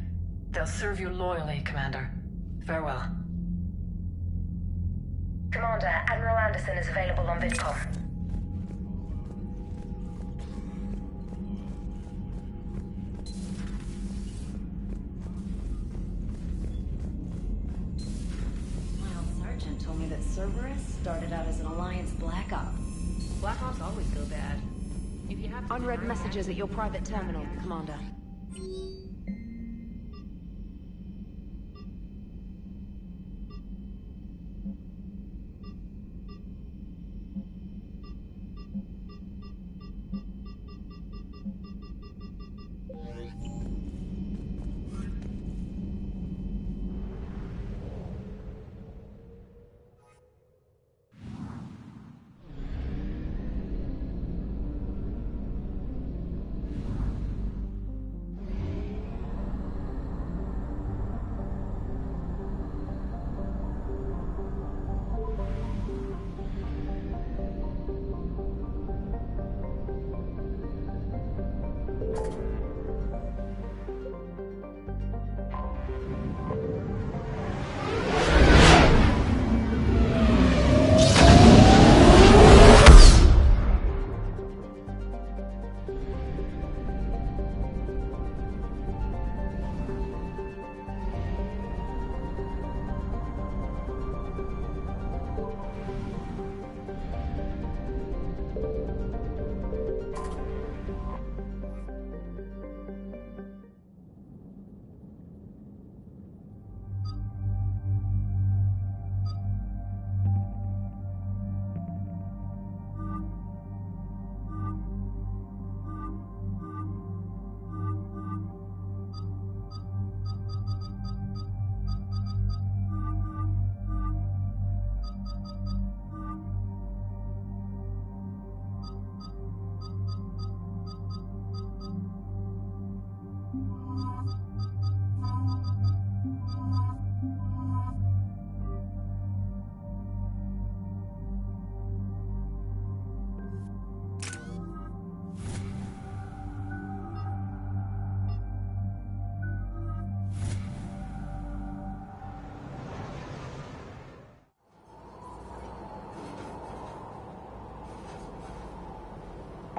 They'll serve you loyally, Commander. Farewell. Commander, Admiral Anderson is available on VidCom. Sergeant told me that Cerberus started out as an Alliance Black Op. Black Ops always go bad. If you have Unread messages at your private terminal, Commander.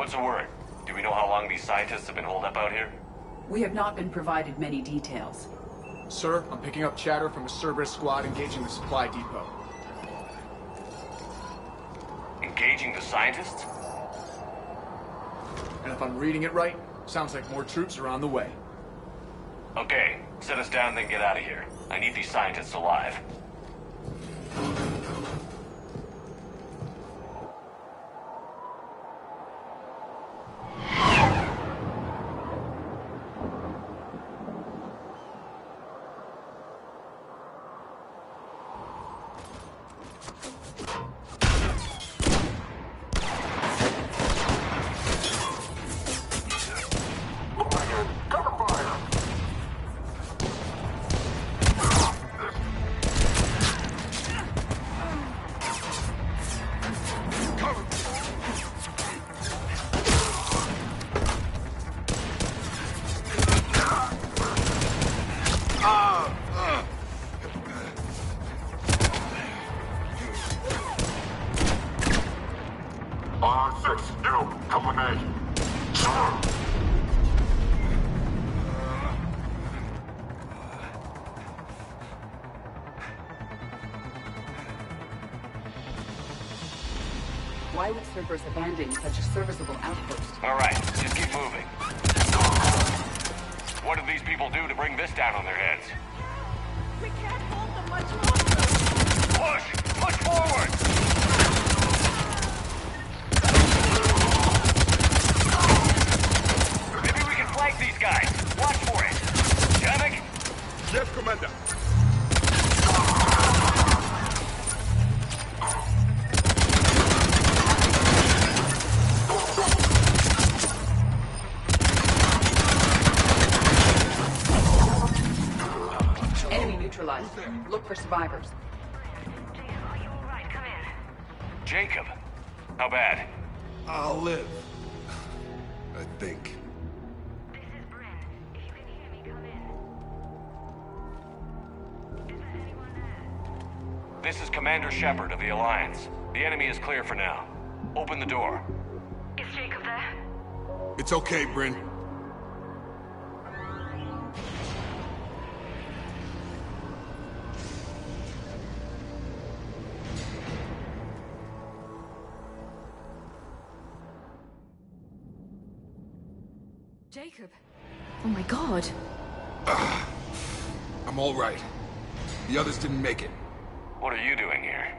What's the word? Do we know how long these scientists have been holed up out here? We have not been provided many details. Sir, I'm picking up chatter from a Cerberus squad engaging the supply depot. Engaging the scientists? And if I'm reading it right, sounds like more troops are on the way. Okay, set us down, then get out of here. I need these scientists alive. Why would Cerberus abandon such a serviceable outpost? All right, just keep moving. What did these people do to bring this down on their heads? We can't hold them much longer! Push! Push forward! Maybe we can flank these guys. Watch for it. Javik? Yes, Commander. Enemy neutralized. Look for survivors. Jacob. How bad? I'll live. I think. This is Commander Shepard of the Alliance. The enemy is clear for now. Open the door. Is Jacob there? It's okay, Bryn. Jacob. Oh my god. I'm all right. The others didn't make it. What are you doing here?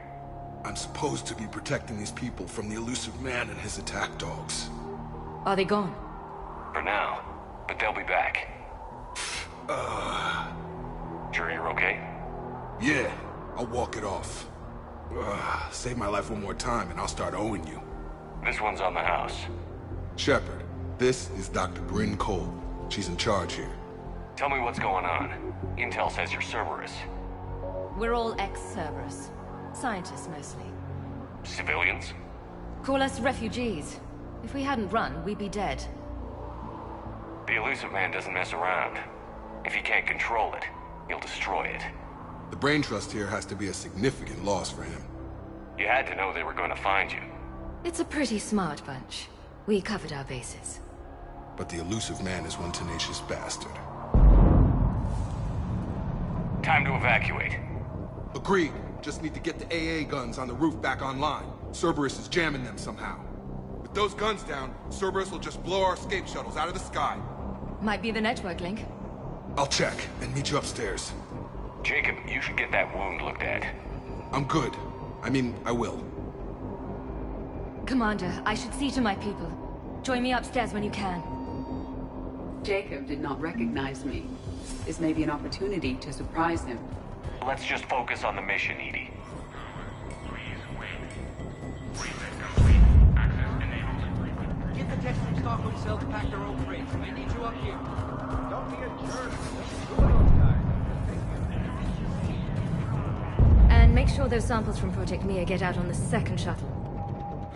I'm supposed to be protecting these people from the elusive man and his attack dogs. Are they gone? For now. But they'll be back. Sure you're okay? Yeah, I'll walk it off. Save my life one more time and I'll start owing you. This one's on the house. Shepard, this is Dr. Bryn Cole. She's in charge here. Tell me what's going on. Intel says you're Cerberus. We're all ex-Cerberus. Scientists, mostly. Civilians? Call us refugees. If we hadn't run, we'd be dead. The elusive man doesn't mess around. If he can't control it, he'll destroy it. The brain trust here has to be a significant loss for him. You had to know they were going to find you. It's a pretty smart bunch. We covered our bases. But the elusive man is one tenacious bastard. Time to evacuate. Agreed. Just need to get the AA guns on the roof back online. Cerberus is jamming them somehow. With those guns down, Cerberus will just blow our escape shuttles out of the sky. Might be the network link. I'll check and meet you upstairs. Jacob, you should get that wound looked at. I'm good. I mean, I will. Commander, I should see to my people. Join me upstairs when you can. Jacob did not recognize me. This may be an opportunity to surprise him. Let's just focus on the mission, Edie. Get the testing stockroom cell to pack their own crates. I need you up here. Don't be a jerk. And make sure those samples from Project Mia get out on the second shuttle.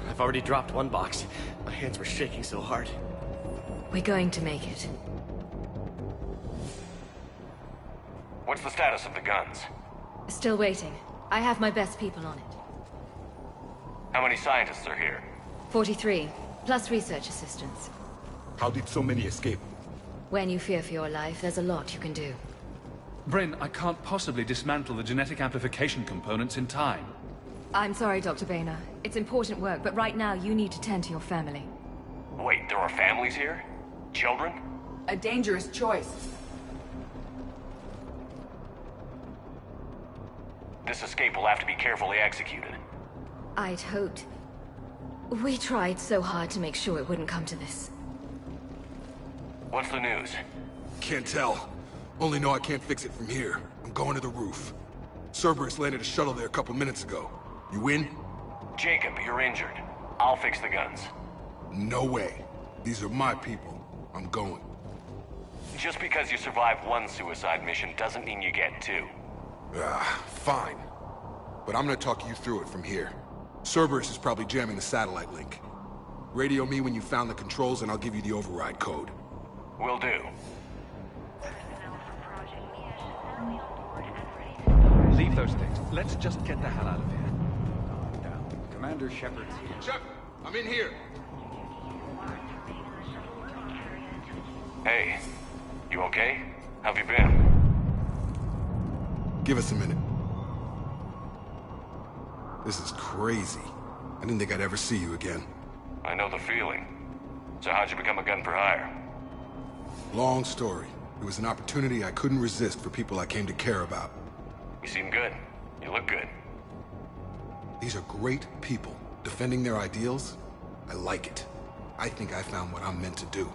I've already dropped one box. My hands were shaking so hard. We're going to make it. What's the status of the guns? Still waiting. I have my best people on it. How many scientists are here? 43. plus research assistance. How did so many escape? When you fear for your life, there's a lot you can do. Bryn, I can't possibly dismantle the genetic amplification components in time. I'm sorry, Dr. Boehner. It's important work, but right now you need to tend to your family. Wait, there are families here? Children? A dangerous choice. This escape will have to be carefully executed. I'd hoped. We tried so hard to make sure it wouldn't come to this. What's the news? Can't tell. Only know I can't fix it from here. I'm going to the roof. Cerberus landed a shuttle there a couple minutes ago. You in? Jacob, you're injured. I'll fix the guns. No way. These are my people. I'm going. Just because you survived one suicide mission doesn't mean you get two. Fine. But I'm gonna talk you through it from here. Cerberus is probably jamming the satellite link. Radio me when you found the controls and I'll give you the override code. Will do. Leave those things. Let's just get the hell out of here. Commander Shepard's here. Shepard, I'm in here. Hey, you okay? How've you been? Give us a minute. This is crazy. I didn't think I'd ever see you again. I know the feeling. So how'd you become a gun for hire? Long story. It was an opportunity I couldn't resist for people I came to care about. You seem good. You look good. These are great people. Defending their ideals, I like it. I think I found what I'm meant to do.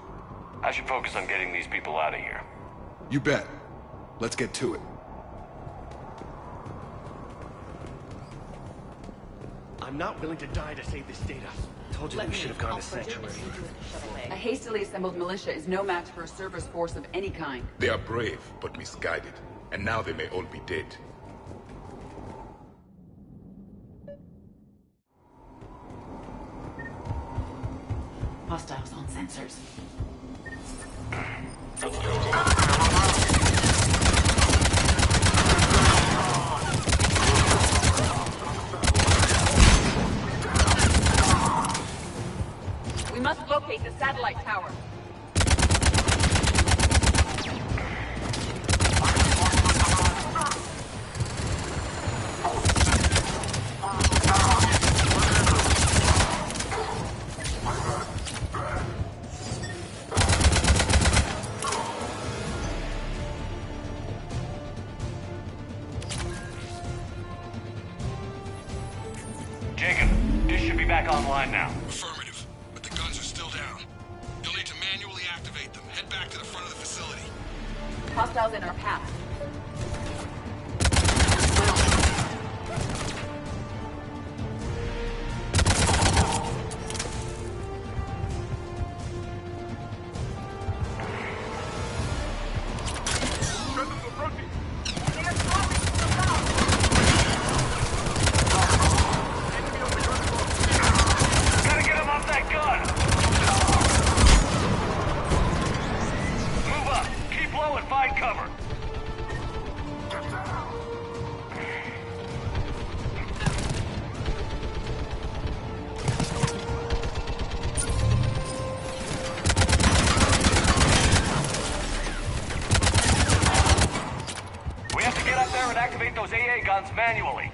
I should focus on getting these people out of here. You bet. Let's get to it. I'm not willing to die to save this data. Told you we should have gone to Sanctuary. A hastily assembled militia is no match for a Cerberus force of any kind. They are brave, but misguided. And now they may all be dead. Hostiles on sensors. We must locate the satellite tower. Jacob, this should be back online now. Affirmative, but the guns are still down. You'll need to manually activate them. Head back to the front of the facility. Hostiles in our path. Gotta get him off that gun! Move up! Keep low and find cover! We have to get up there and activate those AA guns manually.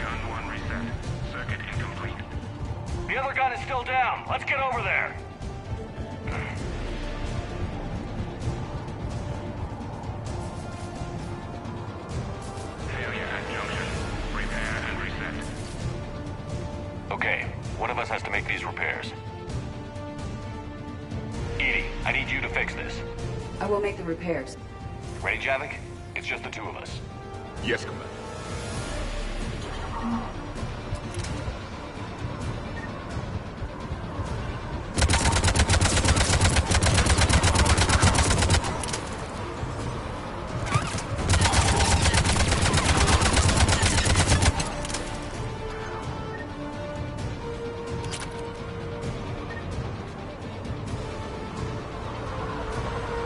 Gun 1 reset. Circuit incomplete. The other gun is still down. Let's get over there. Failure at junction. Repair and reset. Okay, one of us has to make these repairs. Edie, I need you to fix this. I will make the repairs. Ready, Javik? It's just the two of us. Yes, Commander.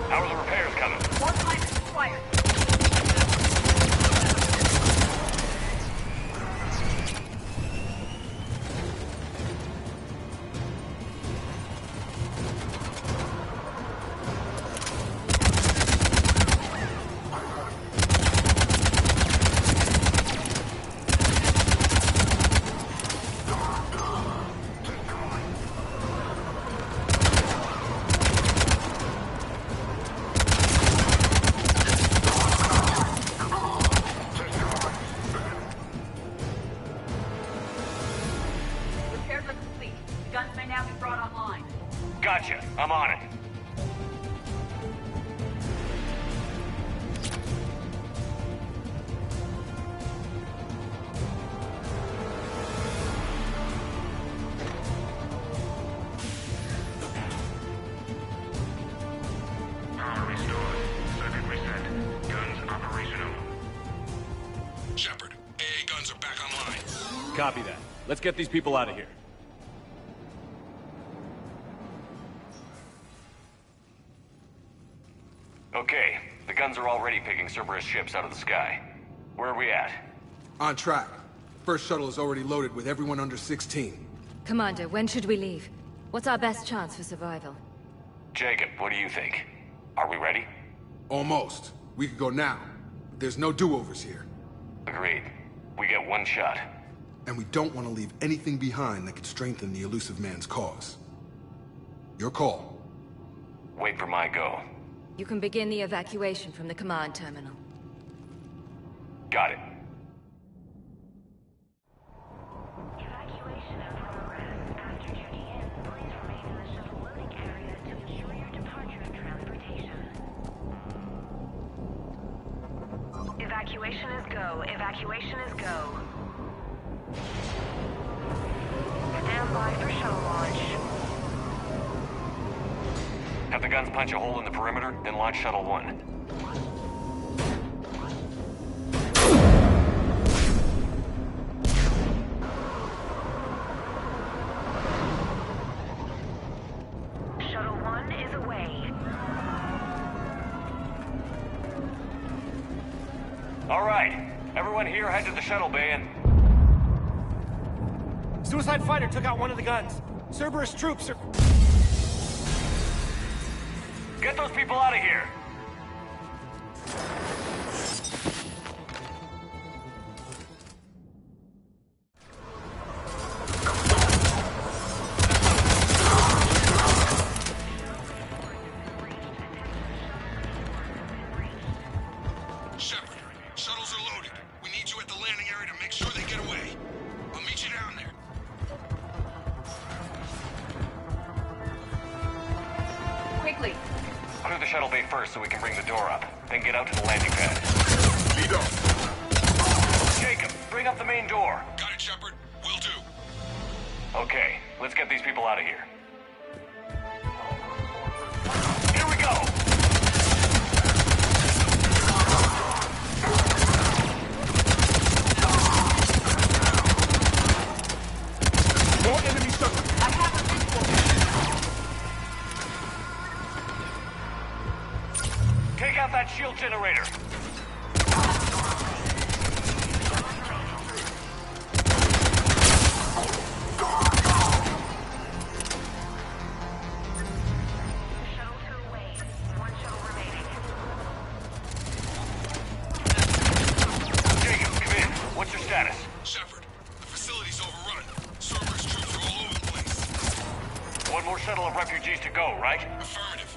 How are the repairs coming? More time is required. Gotcha. I'm on it. Power restored. Circuit reset. Guns operational. Shepard, AA guns are back online. Copy that. Let's get these people out of here. Okay, the guns are already picking Cerberus ships out of the sky. Where are we at? On track. First shuttle is already loaded with everyone under 16. Commander, when should we leave? What's our best chance for survival? Jacob, what do you think? Are we ready? Almost. We could go now. But there's no do-overs here. Agreed. We get one shot. And we don't want to leave anything behind that could strengthen the elusive man's cause. Your call. Wait for my go. You can begin the evacuation from the command terminal. Got it. Evacuation in progress. After duty ends, please remain in the shuttle loading area to ensure your departure and transportation. Evacuation is go. Evacuation is go. Stand by for shuttle launch. Have the guns punch a hole in the perimeter, then launch Shuttle 1. Shuttle 1 is away. All right. Everyone here head to the shuttle bay and... Suicide fighter took out one of the guns. Cerberus troops are... Get those people out of here! Shepard, shuttles are loaded. We need you at the landing area to make sure they get away. I'll meet you down there. Quickly. Clear the shuttle bay first so we can bring the door up. Then get out to the landing pad. Lead up. Jacob, bring up the main door. Got it, Shepard. Will do. Okay, let's get these people out of here. Here we go! More enemy shuttle. I have a visual. Take out that shield generator. Shuttle 2 away. One shuttle remaining. Jacob, come in. What's your status? Shepard, the facility's overrun. Cerberus troops are all over the place. One more shuttle of refugees to go, right? Affirmative.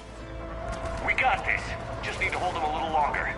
We got this. Just need to hold them a little longer.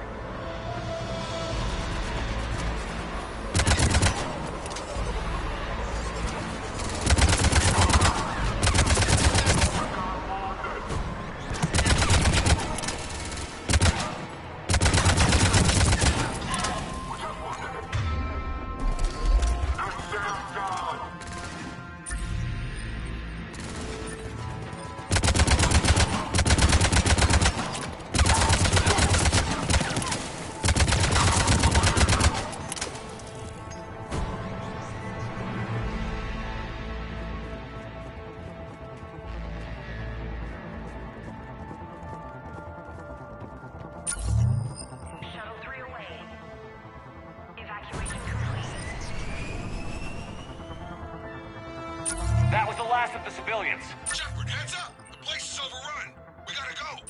the civilians. Shepard, heads up! The place is overrun! We gotta go!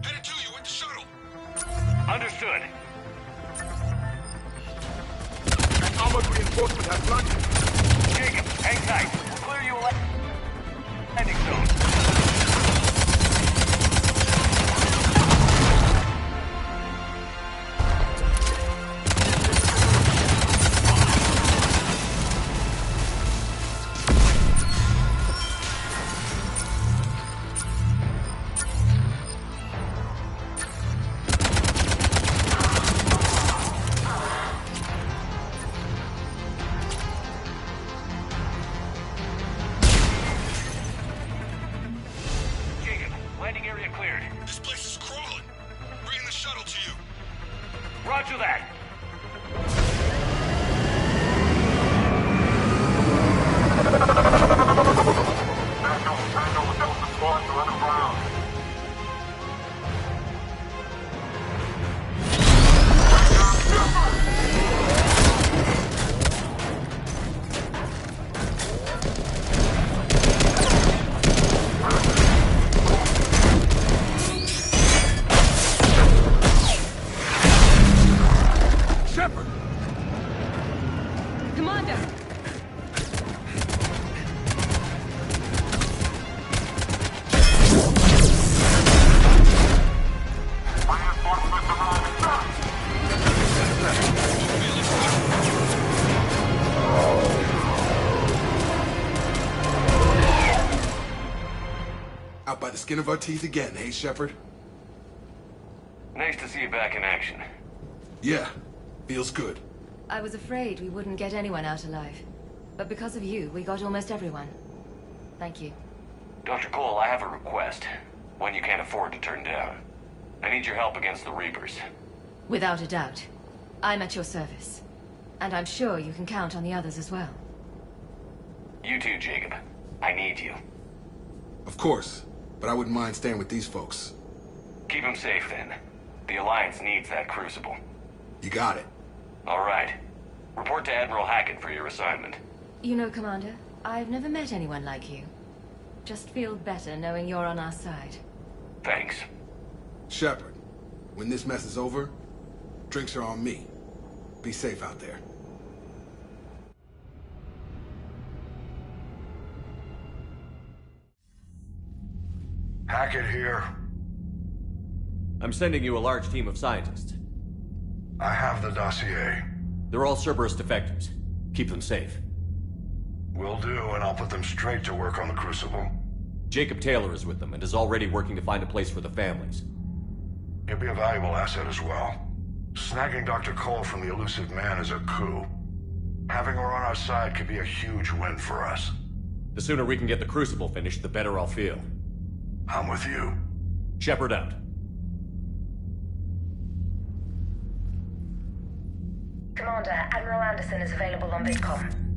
Headed to you with the shuttle! Understood. That armored reinforcement has landed! Jacob, hang tight. We'll clear you a landing zone. Landing area cleared. This place is crawling. Bringing the shuttle to you. Roger that. Out by the skin of our teeth again, hey, Shepard? Nice to see you back in action. Yeah, feels good. I was afraid we wouldn't get anyone out alive. But because of you, we got almost everyone. Thank you. Dr. Cole, I have a request. One you can't afford to turn down. I need your help against the Reapers. Without a doubt. I'm at your service. And I'm sure you can count on the others as well. You too, Jacob. I need you. Of course, but I wouldn't mind staying with these folks. Keep them safe, then. The Alliance needs that crucible. You got it. All right. Report to Admiral Hackett for your assignment. You know, Commander, I've never met anyone like you. Just feel better knowing you're on our side. Thanks. Shepard, when this mess is over, drinks are on me. Be safe out there. Hackett here. I'm sending you a large team of scientists. I have the dossier. They're all Cerberus defectors. Keep them safe. Will do, and I'll put them straight to work on the Crucible. Jacob Taylor is with them and is already working to find a place for the families. He'll be a valuable asset as well. Snagging Dr. Cole from the elusive man is a coup. Having her on our side could be a huge win for us. The sooner we can get the Crucible finished, the better I'll feel. I'm with you. Shepard out. Commander, Admiral Anderson is available on VidCom.